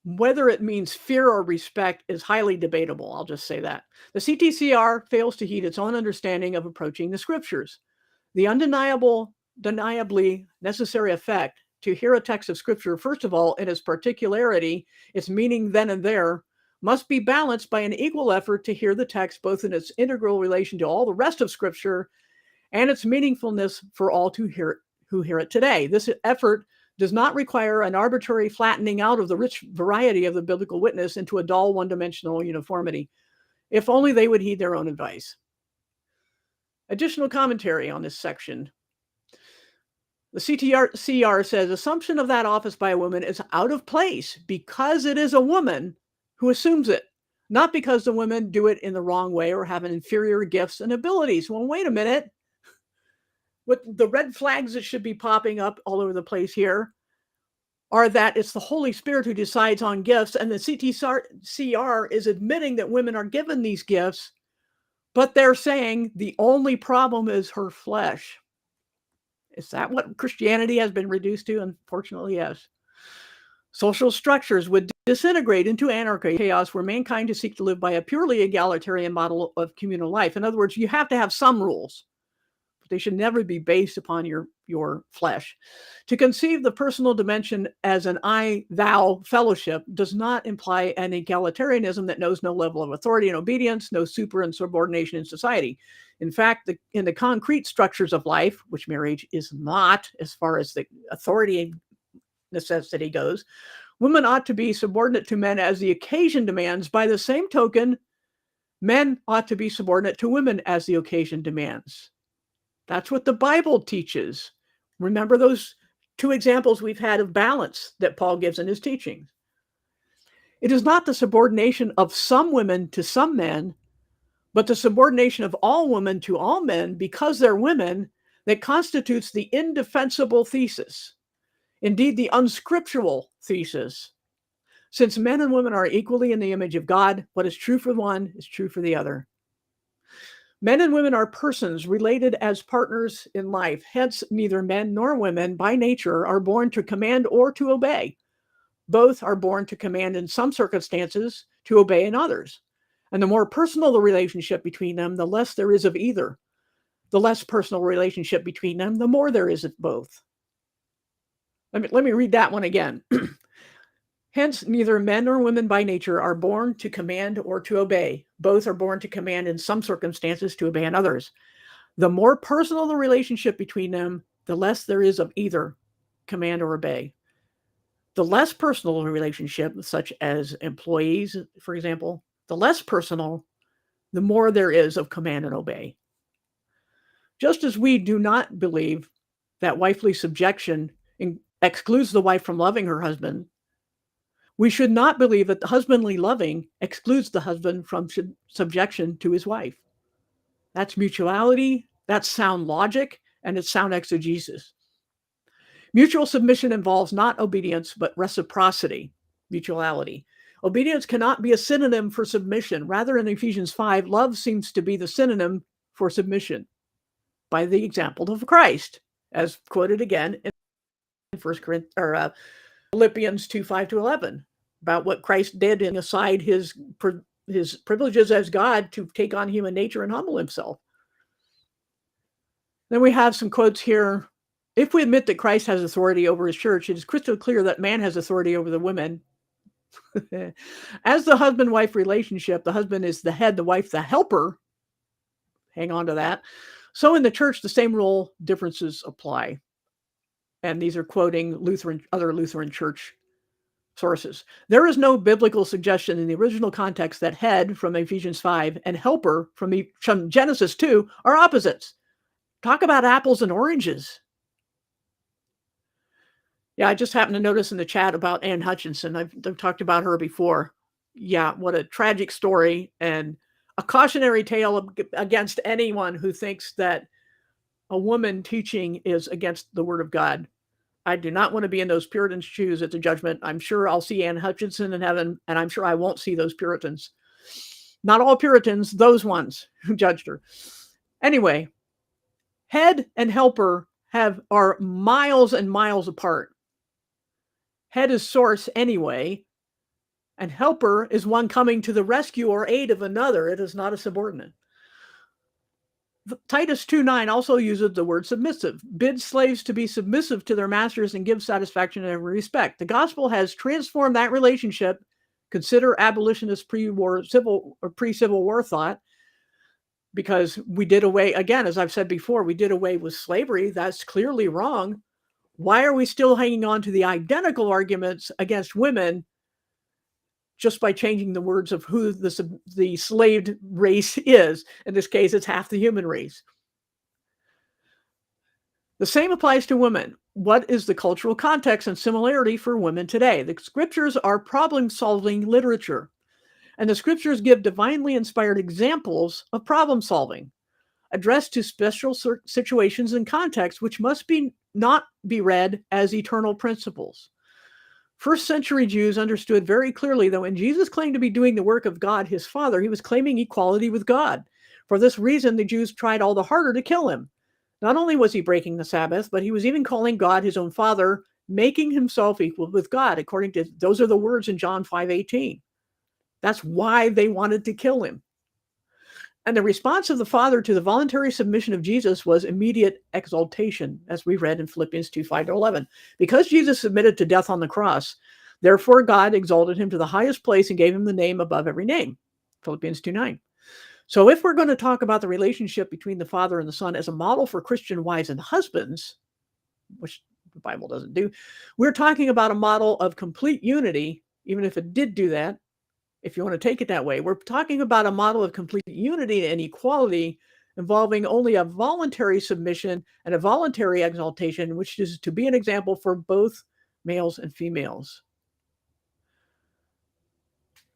whether it means fear or respect is highly debatable. I'll just say that. The CTCR fails to heed its own understanding of approaching the scriptures. The undeniably necessary effect to hear a text of Scripture, first of all, in its particularity, its meaning then and there, must be balanced by an equal effort to hear the text both in its integral relation to all the rest of Scripture and its meaningfulness for all who hear it today. This effort does not require an arbitrary flattening out of the rich variety of the biblical witness into a dull, one-dimensional uniformity. If only they would heed their own advice. Additional commentary on this section. The CTR says, assumption of that office by a woman is out of place because it is a woman who assumes it, not because the women do it in the wrong way or have inferior gifts and abilities. Well, wait a minute. What the red flags that should be popping up all over the place here are that it's the Holy Spirit who decides on gifts, and the CTR is admitting that women are given these gifts, but they're saying the only problem is her flesh. Is that what Christianity has been reduced to? Unfortunately, yes. Social structures would disintegrate into anarchy, chaos, where mankind is seek to live by a purely egalitarian model of communal life. In other words, you have to have some rules, but they should never be based upon your flesh. To conceive the personal dimension as an I-thou fellowship does not imply an egalitarianism that knows no level of authority and obedience, no super and subordination in society. In fact, in the concrete structures of life, which marriage is not as far as the authority necessity goes, women ought to be subordinate to men as the occasion demands. By the same token, men ought to be subordinate to women as the occasion demands. That's what the Bible teaches. Remember those two examples we've had of balance that Paul gives in his teachings. It is not the subordination of some women to some men, but the subordination of all women to all men because they're women that constitutes the indefensible thesis. Indeed, the unscriptural thesis. Since men and women are equally in the image of God, what is true for one is true for the other. Men and women are persons related as partners in life. Hence, neither men nor women by nature are born to command or to obey. Both are born to command in some circumstances, to obey in others. And the more personal the relationship between them, the less there is of either. The less personal relationship between them, the more there is of both. Let me read that one again. Hence, neither men nor women by nature are born to command or to obey. Both are born to command in some circumstances, to obey in others. The more personal the relationship between them, the less there is of either command or obey. The less personal the relationship, such as employees, for example, the less personal, the more there is of command and obey. Just as we do not believe that wifely subjection excludes the wife from loving her husband, we should not believe that the husbandly loving excludes the husband from subjection to his wife. That's mutuality, that's sound logic, and it's sound exegesis. Mutual submission involves not obedience, but reciprocity, mutuality. Obedience cannot be a synonym for submission. Rather, in Ephesians 5, love seems to be the synonym for submission by the example of Christ, as quoted again in Philippians 2, 5-11, about what Christ did in aside his privileges as God to take on human nature and humble himself. Then we have some quotes here. If we admit that Christ has authority over his church, it is crystal clear that man has authority over the women. As the husband-wife relationship, the husband is the head, the wife the helper. Hang on to that. So in the church, the same role differences apply. And these are quoting other Lutheran church sources. There is no biblical suggestion in the original context that head from Ephesians 5 and helper from Genesis 2 are opposites. Talk about apples and oranges. Yeah, I just happened to notice in the chat about Ann Hutchinson. I've talked about her before. Yeah, what a tragic story and a cautionary tale against anyone who thinks that a woman teaching is against the word of God. I do not want to be in those Puritans' shoes at the judgment. I'm sure I'll see Ann Hutchinson in heaven, and I'm sure I won't see those Puritans. Not all Puritans, those ones who judged her. Anyway, head and helper are miles and miles apart. Head is source anyway, and helper is one coming to the rescue or aid of another. It is not a subordinate. Titus 2:9 also uses the word submissive. Bid slaves to be submissive to their masters and give satisfaction in every respect. The gospel has transformed that relationship. Consider abolitionist pre-Civil War thought, because we did away, again, as I've said before, we did away with slavery. That's clearly wrong. Why are we still hanging on to the identical arguments against women just by changing the words of who the slaved race is? In this case, it's half the human race. The same applies to women. What is the cultural context and similarity for women today? The scriptures are problem-solving literature, and the scriptures give divinely inspired examples of problem solving, addressed to special situations and contexts, which must not be read as eternal principles. First century Jews understood very clearly that when Jesus claimed to be doing the work of God, his Father, he was claiming equality with God. For this reason, the Jews tried all the harder to kill him. Not only was he breaking the Sabbath, but he was even calling God his own Father, making himself equal with God, according to, those are the words in John 5:18. That's why they wanted to kill him. And the response of the Father to the voluntary submission of Jesus was immediate exaltation, as we read in Philippians 2:5-11. Because Jesus submitted to death on the cross, therefore God exalted him to the highest place and gave him the name above every name, Philippians 2:9. So if we're going to talk about the relationship between the Father and the Son as a model for Christian wives and husbands, which the Bible doesn't do, we're talking about a model of complete unity, even if it did do that. If you want to take it that way, we're talking about a model of complete unity and equality involving only a voluntary submission and a voluntary exaltation, which is to be an example for both males and females.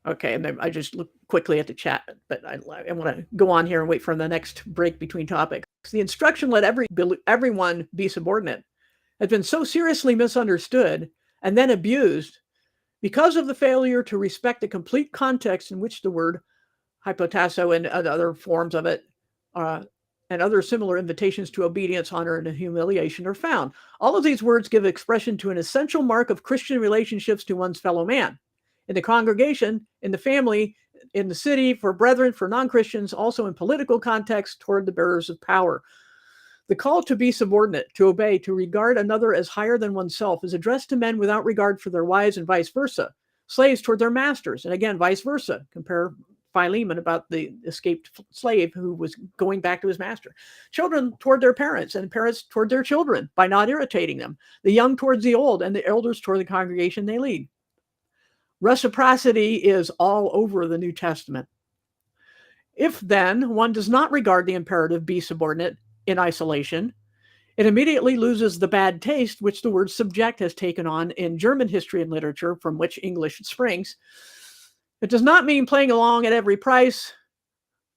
Okay, and then I just look quickly at the chat, but I want to go on here and wait for the next break between topics. The instruction, let everyone be subordinate, has been so seriously misunderstood and then abused because of the failure to respect the complete context in which the word hypotasso and other forms of it and other similar invitations to obedience, honor, and humiliation are found. All of these words give expression to an essential mark of Christian relationships to one's fellow man. In the congregation, in the family, in the city, for brethren, for non-Christians, also in political context toward the bearers of power. The call to be subordinate, to obey, to regard another as higher than oneself is addressed to men without regard for their wives and vice versa. Slaves toward their masters, and again, vice versa. Compare Philemon about the escaped slave who was going back to his master. Children toward their parents, and parents toward their children by not irritating them. The young towards the old, and the elders toward the congregation they lead. Reciprocity is all over the New Testament. If then one does not regard the imperative be subordinate in isolation, it immediately loses the bad taste which the word subject has taken on in German history and literature, from which English springs. It does not mean playing along at every price,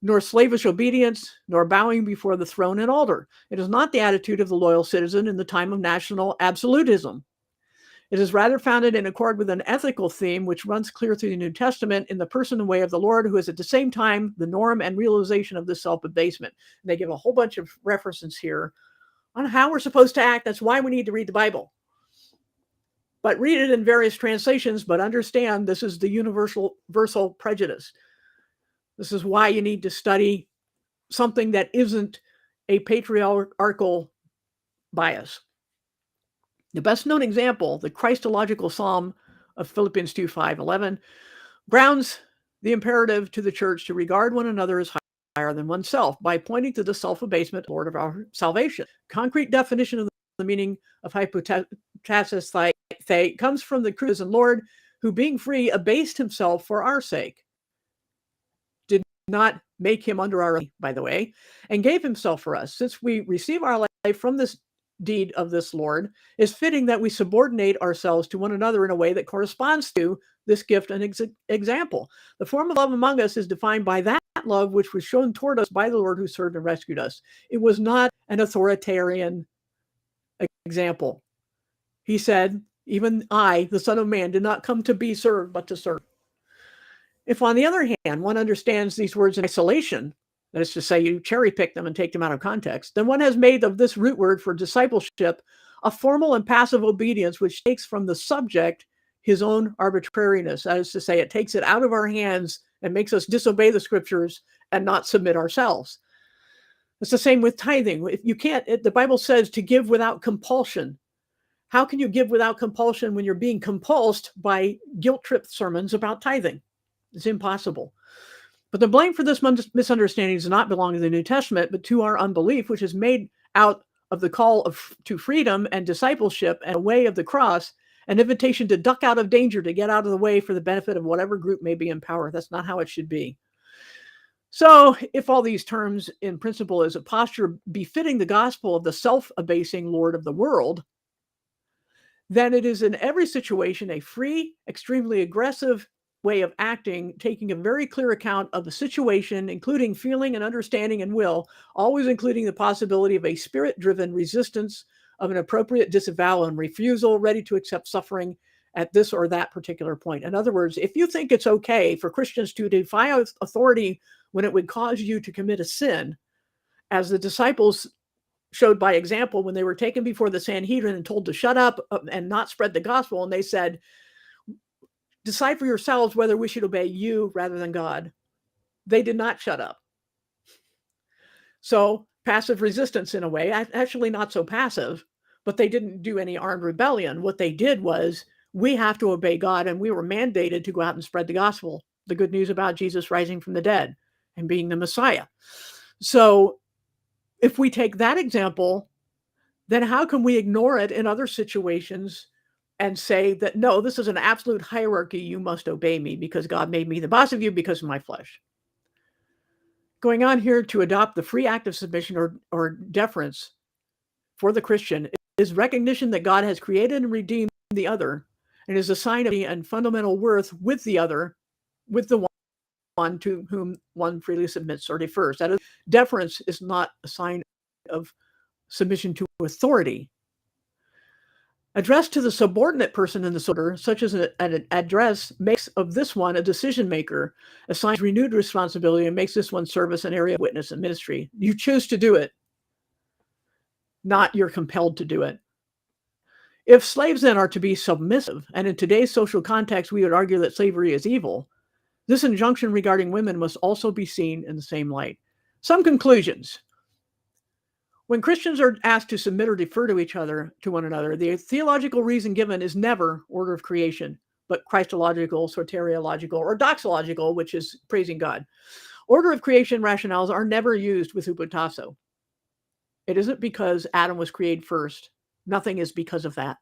nor slavish obedience, nor bowing before the throne and altar. It is not the attitude of the loyal citizen in the time of national absolutism. It is rather founded in accord with an ethical theme which runs clear through the New Testament in the person and way of the Lord, who is at the same time the norm and realization of this self-abasement. And they give a whole bunch of references here on how we're supposed to act. That's why we need to read the Bible. But read it in various translations, but understand this is the universal prejudice. This is why you need to study something that isn't a patriarchal bias. The best known example, the Christological Psalm of Philippians 2:5-11, grounds the imperative to the church to regard one another as higher than oneself by pointing to the self-abasement Lord of our salvation. Concrete definition of the meaning of hypotasis comes from the Christ and Lord, who being free abased himself for our sake, did not make him under our, by the way, and gave himself for us. Since we receive our life from this deed of this Lord, is fitting that we subordinate ourselves to one another in a way that corresponds to this gift and example. The form of love among us is defined by that love which was shown toward us by the Lord who served and rescued us. It was not an authoritarian example. He said, even I, the Son of Man, did not come to be served, but to serve. If, on the other hand, one understands these words in isolation, that is to say, you cherry pick them and take them out of context, then one has made of this root word for discipleship a formal and passive obedience which takes from the subject his own arbitrariness. That is to say, it takes it out of our hands and makes us disobey the scriptures and not submit ourselves. It's the same with tithing. If you can't, the Bible says to give without compulsion. How can you give without compulsion when you're being compulsed by guilt trip sermons about tithing? It's impossible. But the blame for this misunderstanding does not belong to the New Testament, but to our unbelief, which is made out of the call to freedom and discipleship and a way of the cross, an invitation to duck out of danger, to get out of the way for the benefit of whatever group may be in power. That's not how it should be. So if all these terms in principle is a posture befitting the gospel of the self-abasing Lord of the world, then it is in every situation a free, extremely aggressive way of acting, taking a very clear account of the situation, including feeling and understanding and will, always including the possibility of a spirit-driven resistance of an appropriate disavowal and refusal, ready to accept suffering at this or that particular point. In other words, if you think it's okay for Christians to defy authority when it would cause you to commit a sin, as the disciples showed by example when they were taken before the Sanhedrin and told to shut up and not spread the gospel, and they said, decide for yourselves whether we should obey you rather than God. They did not shut up. So passive resistance in a way, actually not so passive, but they didn't do any armed rebellion. What they did was, we have to obey God, and we were mandated to go out and spread the gospel, the good news about Jesus rising from the dead and being the Messiah. So if we take that example, then how can we ignore it in other situations and say that, no, this is an absolute hierarchy, you must obey me because God made me the boss of you because of my flesh? Going on here, to adopt the free act of submission or deference for the Christian is recognition that God has created and redeemed the other, and is a sign of and fundamental worth with the other, with the one to whom one freely submits or defers. That is, deference is not a sign of submission to authority. Addressed to the subordinate person in the order, such as an address, makes of this one a decision maker, assigns renewed responsibility, and makes this one service an area of witness and ministry. You choose to do it, not you're compelled to do it. If slaves then are to be submissive, and in today's social context we would argue that slavery is evil, this injunction regarding women must also be seen in the same light. Some conclusions. When Christians are asked to submit or defer to one another, the theological reason given is never order of creation, but Christological, soteriological, or doxological, which is praising God. Order of creation rationales are never used with hupotasso. It isn't because Adam was created first. Nothing is because of that.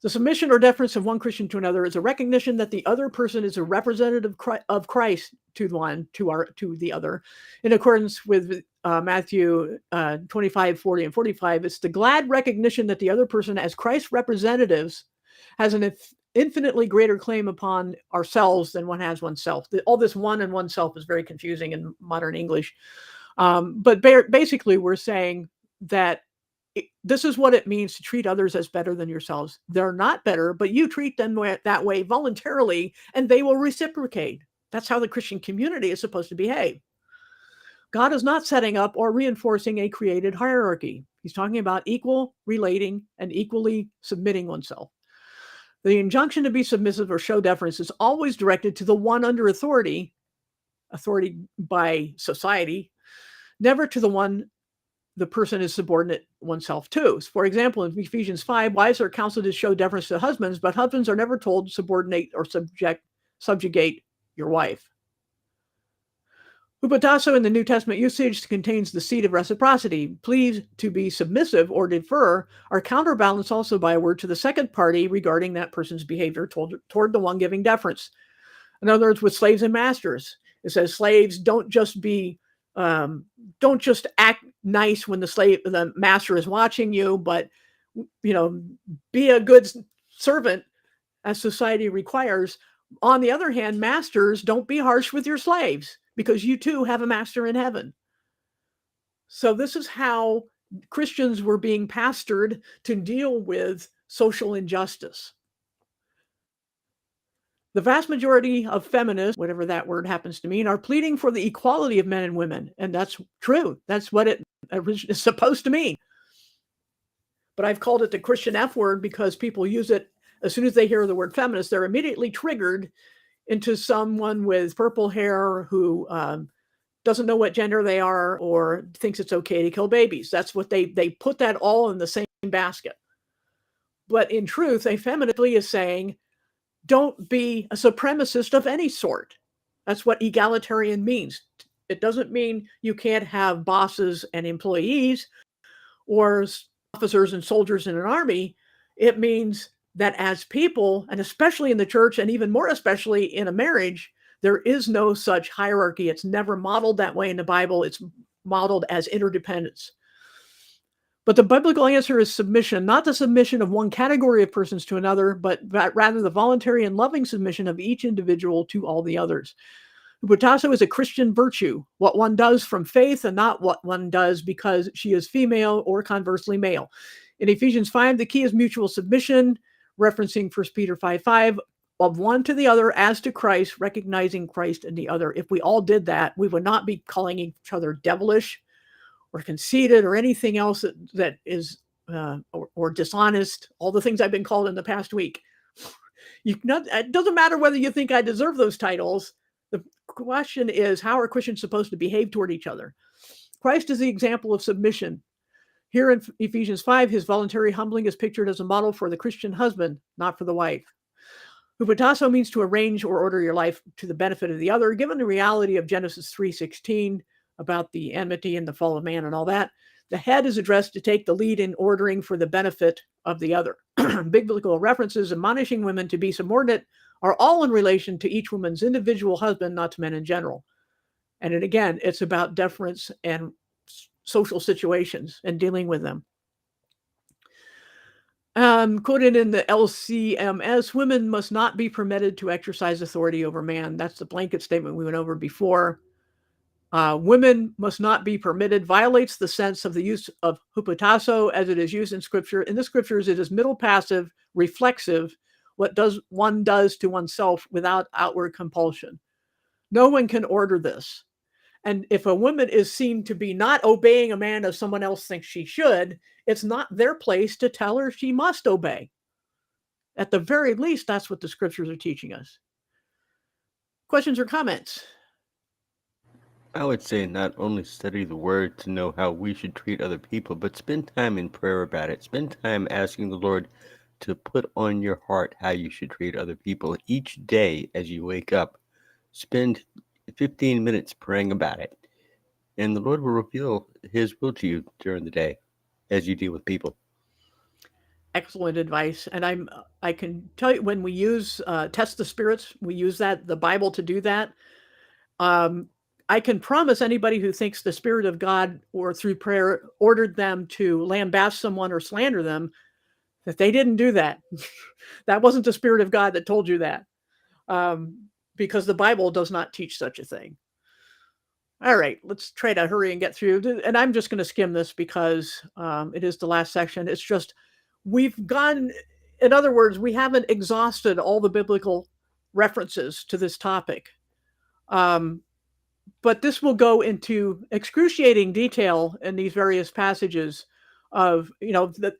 The submission or deference of one Christian to another is a recognition that the other person is a representative of Christ to the other. In accordance with Matthew 25, 40, and 45, it's the glad recognition that the other person, as Christ's representatives, has an infinitely greater claim upon ourselves than one has oneself. All this one and oneself is very confusing in modern English. But basically, we're saying that this is what it means to treat others as better than yourselves. They're not better, but you treat them that way voluntarily, and they will reciprocate. That's how the Christian community is supposed to behave. God is not setting up or reinforcing a created hierarchy. He's talking about equal relating and equally submitting oneself. The injunction to be submissive or show deference is always directed to the one under authority by society, never to the one the person is subordinate oneself to. For example, in Ephesians 5, wives are counseled to show deference to husbands, but husbands are never told to subordinate or subjugate your wife. Hupotasso in the New Testament usage contains the seed of reciprocity. Please to be submissive or defer are counterbalanced also by a word to the second party regarding that person's behavior toward the one giving deference. In other words, with slaves and masters, it says slaves don't just act nice when the master is watching you, but be a good servant as society requires. On the other hand, masters, don't be harsh with your slaves, because you too have a master in heaven. So this is how Christians were being pastored to deal with social injustice. The vast majority of feminists, whatever that word happens to mean, are pleading for the equality of men and women. And that's true. That's what it is supposed to mean. But I've called it the Christian F word because people use it as soon as they hear the word feminist. They're immediately triggered into someone with purple hair who doesn't know what gender they are or thinks it's okay to kill babies. That's what they put that all in the same basket. But in truth, effeminacy is saying, don't be a supremacist of any sort. That's what egalitarian means. It doesn't mean you can't have bosses and employees or officers and soldiers in an army. It means that as people, and especially in the church, and even more especially in a marriage, there is no such hierarchy. It's never modeled that way in the Bible. It's modeled as interdependence. But the biblical answer is submission, not the submission of one category of persons to another, but rather the voluntary and loving submission of each individual to all the others. Hupotasso is a Christian virtue, what one does from faith and not what one does because she is female or conversely male. In Ephesians 5, the key is mutual submission, referencing 1 Peter 5:5, of one to the other as to Christ, recognizing Christ in the other. If we all did that, we would not be calling each other devilish or conceited or anything else that is or dishonest, all the things I've been called in the past week. It doesn't matter whether you think I deserve those titles. The question is, how are Christians supposed to behave toward each other? Christ is the example of submission. Here in Ephesians 5, his voluntary humbling is pictured as a model for the Christian husband, not for the wife. Hupotasso means to arrange or order your life to the benefit of the other, given the reality of Genesis 3:16 about the enmity and the fall of man and all that. The head is addressed to take the lead in ordering for the benefit of the other. Biblical references admonishing women to be subordinate are all in relation to each woman's individual husband, not to men in general. And again, it's about deference and social situations and dealing with them. Quoted in the LCMS, women must not be permitted to exercise authority over man. That's the blanket statement we went over before. Women must not be permitted, violates the sense of the use of hupotasso as it is used in Scripture. In the Scriptures, it is middle passive, reflexive, what one does to oneself without outward compulsion. No one can order this. And if a woman is seen to be not obeying a man as someone else thinks she should, it's not their place to tell her she must obey. At the very least, that's what the Scriptures are teaching us. Questions or comments? I would say not only study the word to know how we should treat other people, but spend time in prayer about it. Spend time asking the Lord to put on your heart how you should treat other people each day as you wake up. Spend 15 minutes praying about it, and the Lord will reveal his will to you during the day as you deal with people. Excellent advice. And I can tell you, when we use test the spirits, we use the Bible to do that. I can promise anybody who thinks the Spirit of God or through prayer ordered them to lambaste someone or slander them, that they didn't do that. That wasn't the Spirit of God that told you that, because the Bible does not teach such a thing. All right, let's try to hurry and get through. And I'm just going to skim this because it is the last section. It's just, we've gone, in other words, we haven't exhausted all the biblical references to this topic. But this will go into excruciating detail in these various passages of,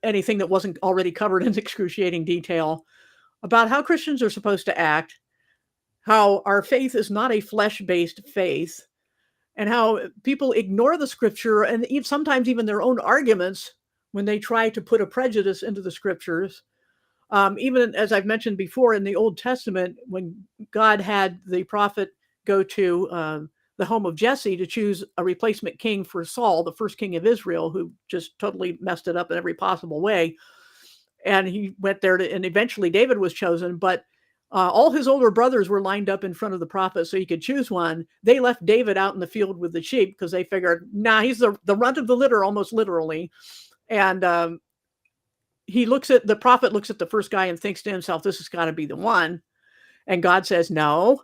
anything that wasn't already covered in excruciating detail about how Christians are supposed to act, how our faith is not a flesh-based faith, and how people ignore the Scripture and sometimes even their own arguments when they try to put a prejudice into the Scriptures. Even as I've mentioned before, in the Old Testament, when God had the prophet go to the home of Jesse to choose a replacement king for Saul, the first king of Israel, who just totally messed it up in every possible way. And he went there and eventually David was chosen, but all his older brothers were lined up in front of the prophet so he could choose one. They left David out in the field with the sheep because they figured, he's the runt of the litter, almost literally. And the prophet looks at the first guy and thinks to himself, this has got to be the one. And God says, no,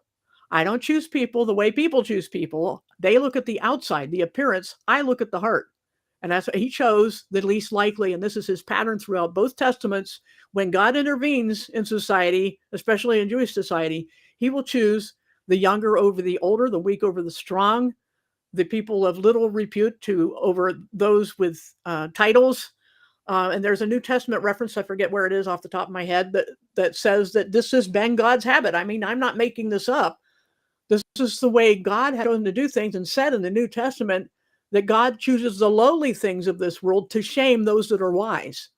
I don't choose people the way people choose people. They look at the outside, the appearance. I look at the heart. And that's what he chose, the least likely. And this is his pattern throughout both testaments. When God intervenes in society, especially in Jewish society, he will choose the younger over the older, the weak over the strong, the people of little repute over those with titles. And there's a New Testament reference, I forget where it is off the top of my head, that says that this has been God's habit. I mean, I'm not making this up. This is the way God had chosen to do things, and said in the New Testament that God chooses the lowly things of this world to shame those that are wise.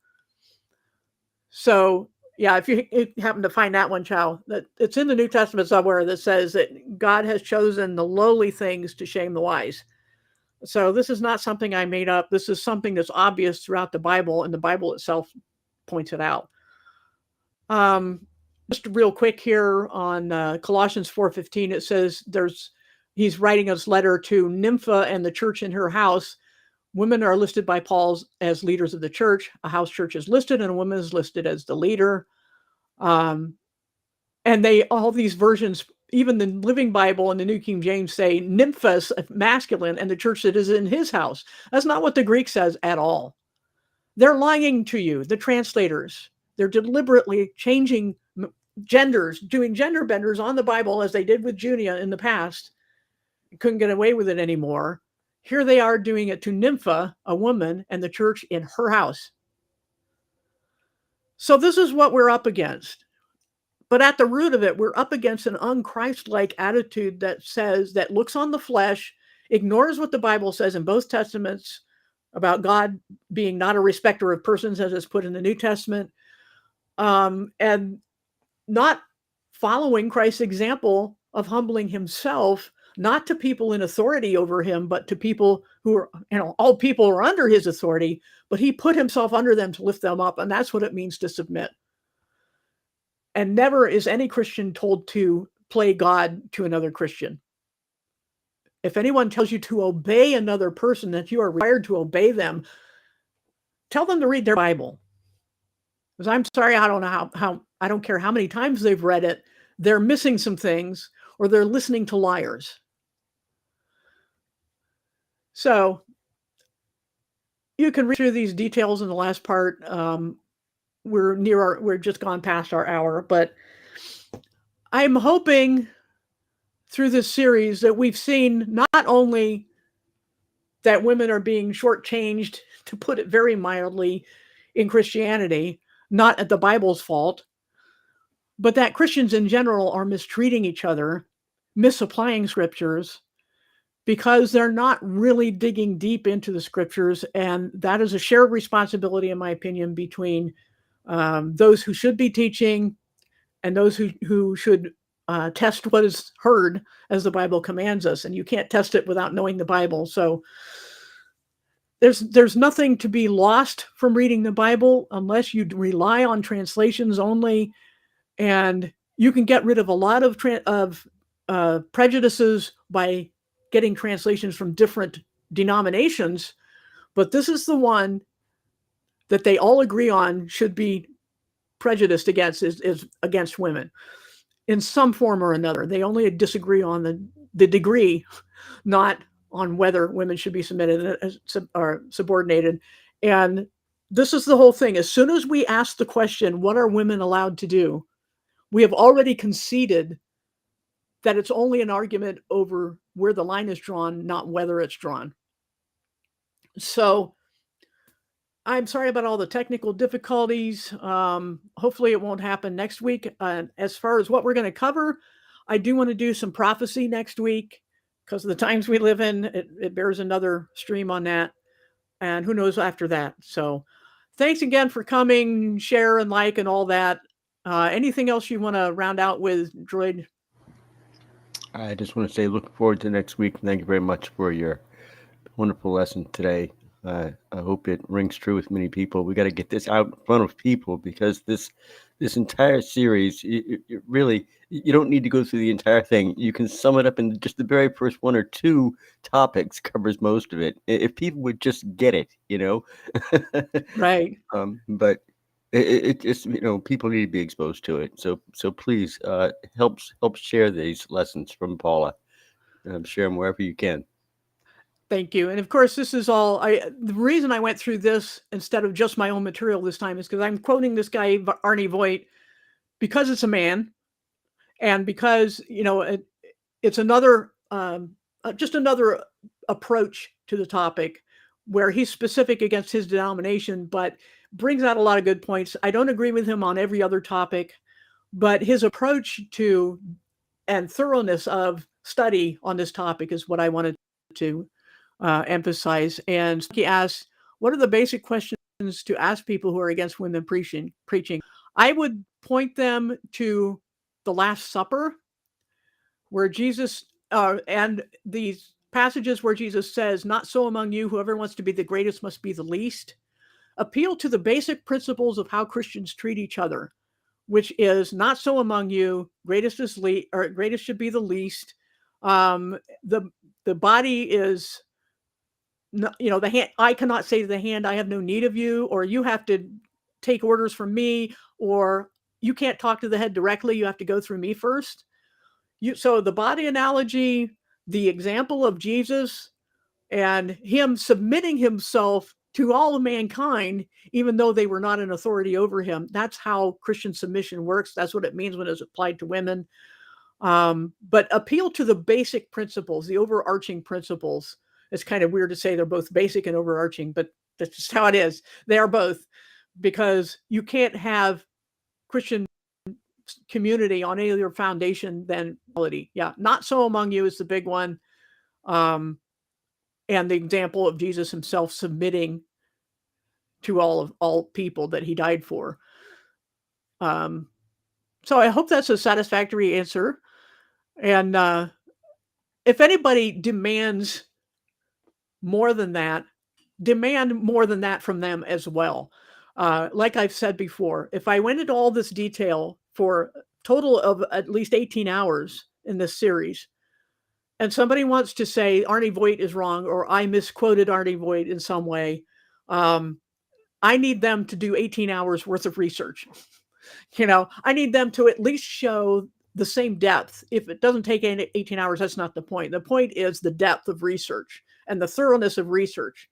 So, yeah, if you happen to find that one, Chow, that it's in the New Testament somewhere that says that God has chosen the lowly things to shame the wise. So this is not something I made up. This is something that's obvious throughout the Bible, and the Bible itself points it out. Just real quick here on Colossians 4:15, it says he's writing his letter to Nympha and the church in her house. Women are listed by Paul as leaders of the church. A house church is listed, and a woman is listed as the leader. And all these versions, even the Living Bible and the New King James, say nymphos, masculine, and the church that is in his house. That's not what the Greek says at all. They're lying to you, the translators. They're deliberately changing genders, doing gender benders on the Bible, as they did with Junia in the past. Couldn't get away with it anymore. Here they are doing it to Nympha, a woman, and the church in her house. So this is what we're up against. But at the root of it, we're up against an unchristlike attitude that looks on the flesh, ignores what the Bible says in both testaments about God being not a respecter of persons, as is put in the New Testament, and not following Christ's example of humbling himself, not to people in authority over him, but to people who are, all people are under his authority, but he put himself under them to lift them up. And that's what it means to submit. And never is any Christian told to play God to another Christian. If anyone tells you to obey another person, that you are required to obey them, tell them to read their Bible. Because I'm sorry, I don't know how I don't care how many times they've read it, they're missing some things, or they're listening to liars. So you can read through these details in the last part. We're just gone past our hour, but I'm hoping through this series that we've seen not only that women are being shortchanged, to put it very mildly, in Christianity, not at the Bible's fault, but that Christians in general are mistreating each other, misapplying scriptures, because they're not really digging deep into the scriptures. And that is a shared responsibility, in my opinion, between those who should be teaching and those who should test what is heard as the Bible commands us. And you can't test it without knowing the Bible. So there's nothing to be lost from reading the Bible unless you rely on translations only. And you can get rid of a lot of prejudices by getting translations from different denominations. But this is the one that they all agree on should be prejudiced against, is against women in some form or another. They only disagree on the degree, not on whether women should be submitted or subordinated. And this is the whole thing. As soon as we ask the question, what are women allowed to do? We have already conceded that it's only an argument over where the line is drawn, not whether it's drawn. So I'm sorry about all the technical difficulties. Hopefully it won't happen next week. As far as what we're going to cover, I do want to do some prophecy next week because of the times we live in. It bears another stream on that. And who knows after that. So thanks again for coming, share and like and all that. Anything else you want to round out with, Droid? I just want to say, looking forward to next week. Thank you very much for your wonderful lesson today. I hope it rings true with many people. We got to get this out in front of people because this entire series, it really, you don't need to go through the entire thing. You can sum it up in just the very first one or two topics covers most of it. If people would just get it, Right. But it just, people need to be exposed to it. So please help share these lessons from Paula. Share them wherever you can. Thank you. And of course, this is all the reason I went through this instead of just my own material this time is because I'm quoting this guy, Arnie Voigt, because it's a man and because, it's another, just another approach to the topic where he's specific against his denomination, but brings out a lot of good points. I don't agree with him on every other topic, but his approach to and thoroughness of study on this topic is what I wanted to emphasize. And he asked, what are the basic questions to ask people who are against women preaching? I would point them to the Last Supper, where Jesus, and these passages where Jesus says, not so among you, whoever wants to be the greatest must be the least. Appeal to the basic principles of how Christians treat each other, which is not so among you, greatest is or greatest should be the least. The body is, the hand. I cannot say to the hand, I have no need of you, or you have to take orders from me, or you can't talk to the head directly. You have to go through me first. So the body analogy, the example of Jesus and him submitting himself to all of mankind, even though they were not in authority over him. That's how Christian submission works. That's what it means when it's applied to women. But appeal to the basic principles, the overarching principles. It's kind of weird to say they're both basic and overarching, but that's just how it is. They are both, because you can't have Christian community on any other foundation than quality. Yeah, not so among you is the big one. And the example of Jesus himself submitting to all people that he died for. So I hope that's a satisfactory answer. And if anybody demands more than that, demand more than that from them as well. Like I've said before, if I went into all this detail for a total of at least 18 hours in this series, and somebody wants to say Arnie Voigt is wrong, or I misquoted Arnie Voigt in some way, I need them to do 18 hours worth of research. I need them to at least show the same depth. If it doesn't take 18 hours, that's not the point. The point is the depth of research and the thoroughness of research.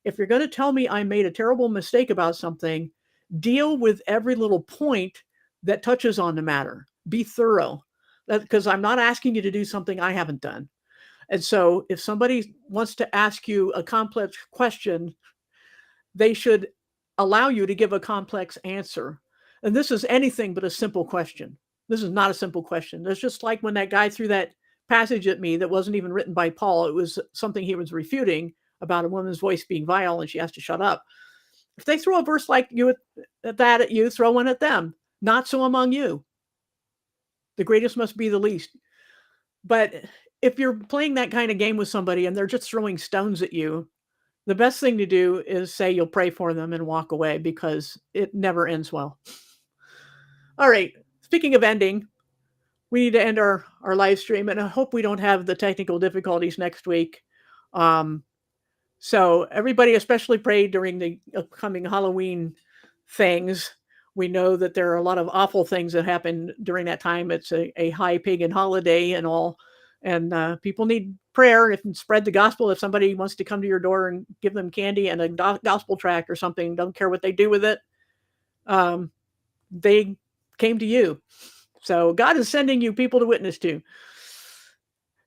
If you're going to tell me I made a terrible mistake about something, deal with every little point that touches on the matter. Be thorough. Because I'm not asking you to do something I haven't done. And so if somebody wants to ask you a complex question, they should allow you to give a complex answer. And this is anything but a simple question. This is not a simple question. It's just like when that guy threw that passage at me that wasn't even written by Paul. It was something he was refuting about a woman's voice being vile and she has to shut up. If they throw a verse like that at you, throw one at them. Not so among you. The greatest must be the least. But if you're playing that kind of game with somebody and they're just throwing stones at you, the best thing to do is say you'll pray for them and walk away, because it never ends well. All right. Speaking of ending, we need to end our live stream, and I hope we don't have the technical difficulties next week. So everybody especially pray during the upcoming Halloween things. We know that there are a lot of awful things that happen during that time. It's a high pagan holiday and all. And people need prayer and spread the gospel. If somebody wants to come to your door and give them candy and a gospel tract or something, don't care what they do with it, they came to you. So God is sending you people to witness to.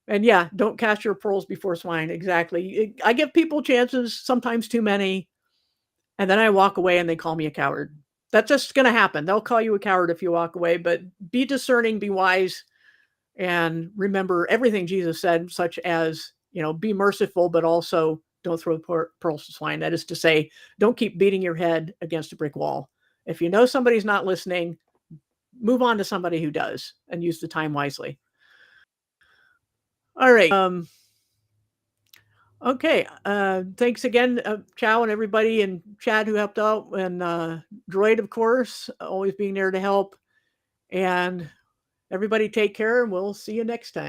And yeah, don't cast your pearls before swine. Exactly. I give people chances, sometimes too many, and then I walk away and they call me a coward. That's just going to happen. They'll call you a coward if you walk away, but be discerning, be wise, and remember everything Jesus said, such as, be merciful, but also don't throw pearls to swine. That is to say, don't keep beating your head against a brick wall. If you know somebody's not listening, move on to somebody who does and use the time wisely. All right. Okay. Thanks again, Chow and everybody, and Chad who helped out, and Droid, of course, always being there to help. And everybody take care, and we'll see you next time.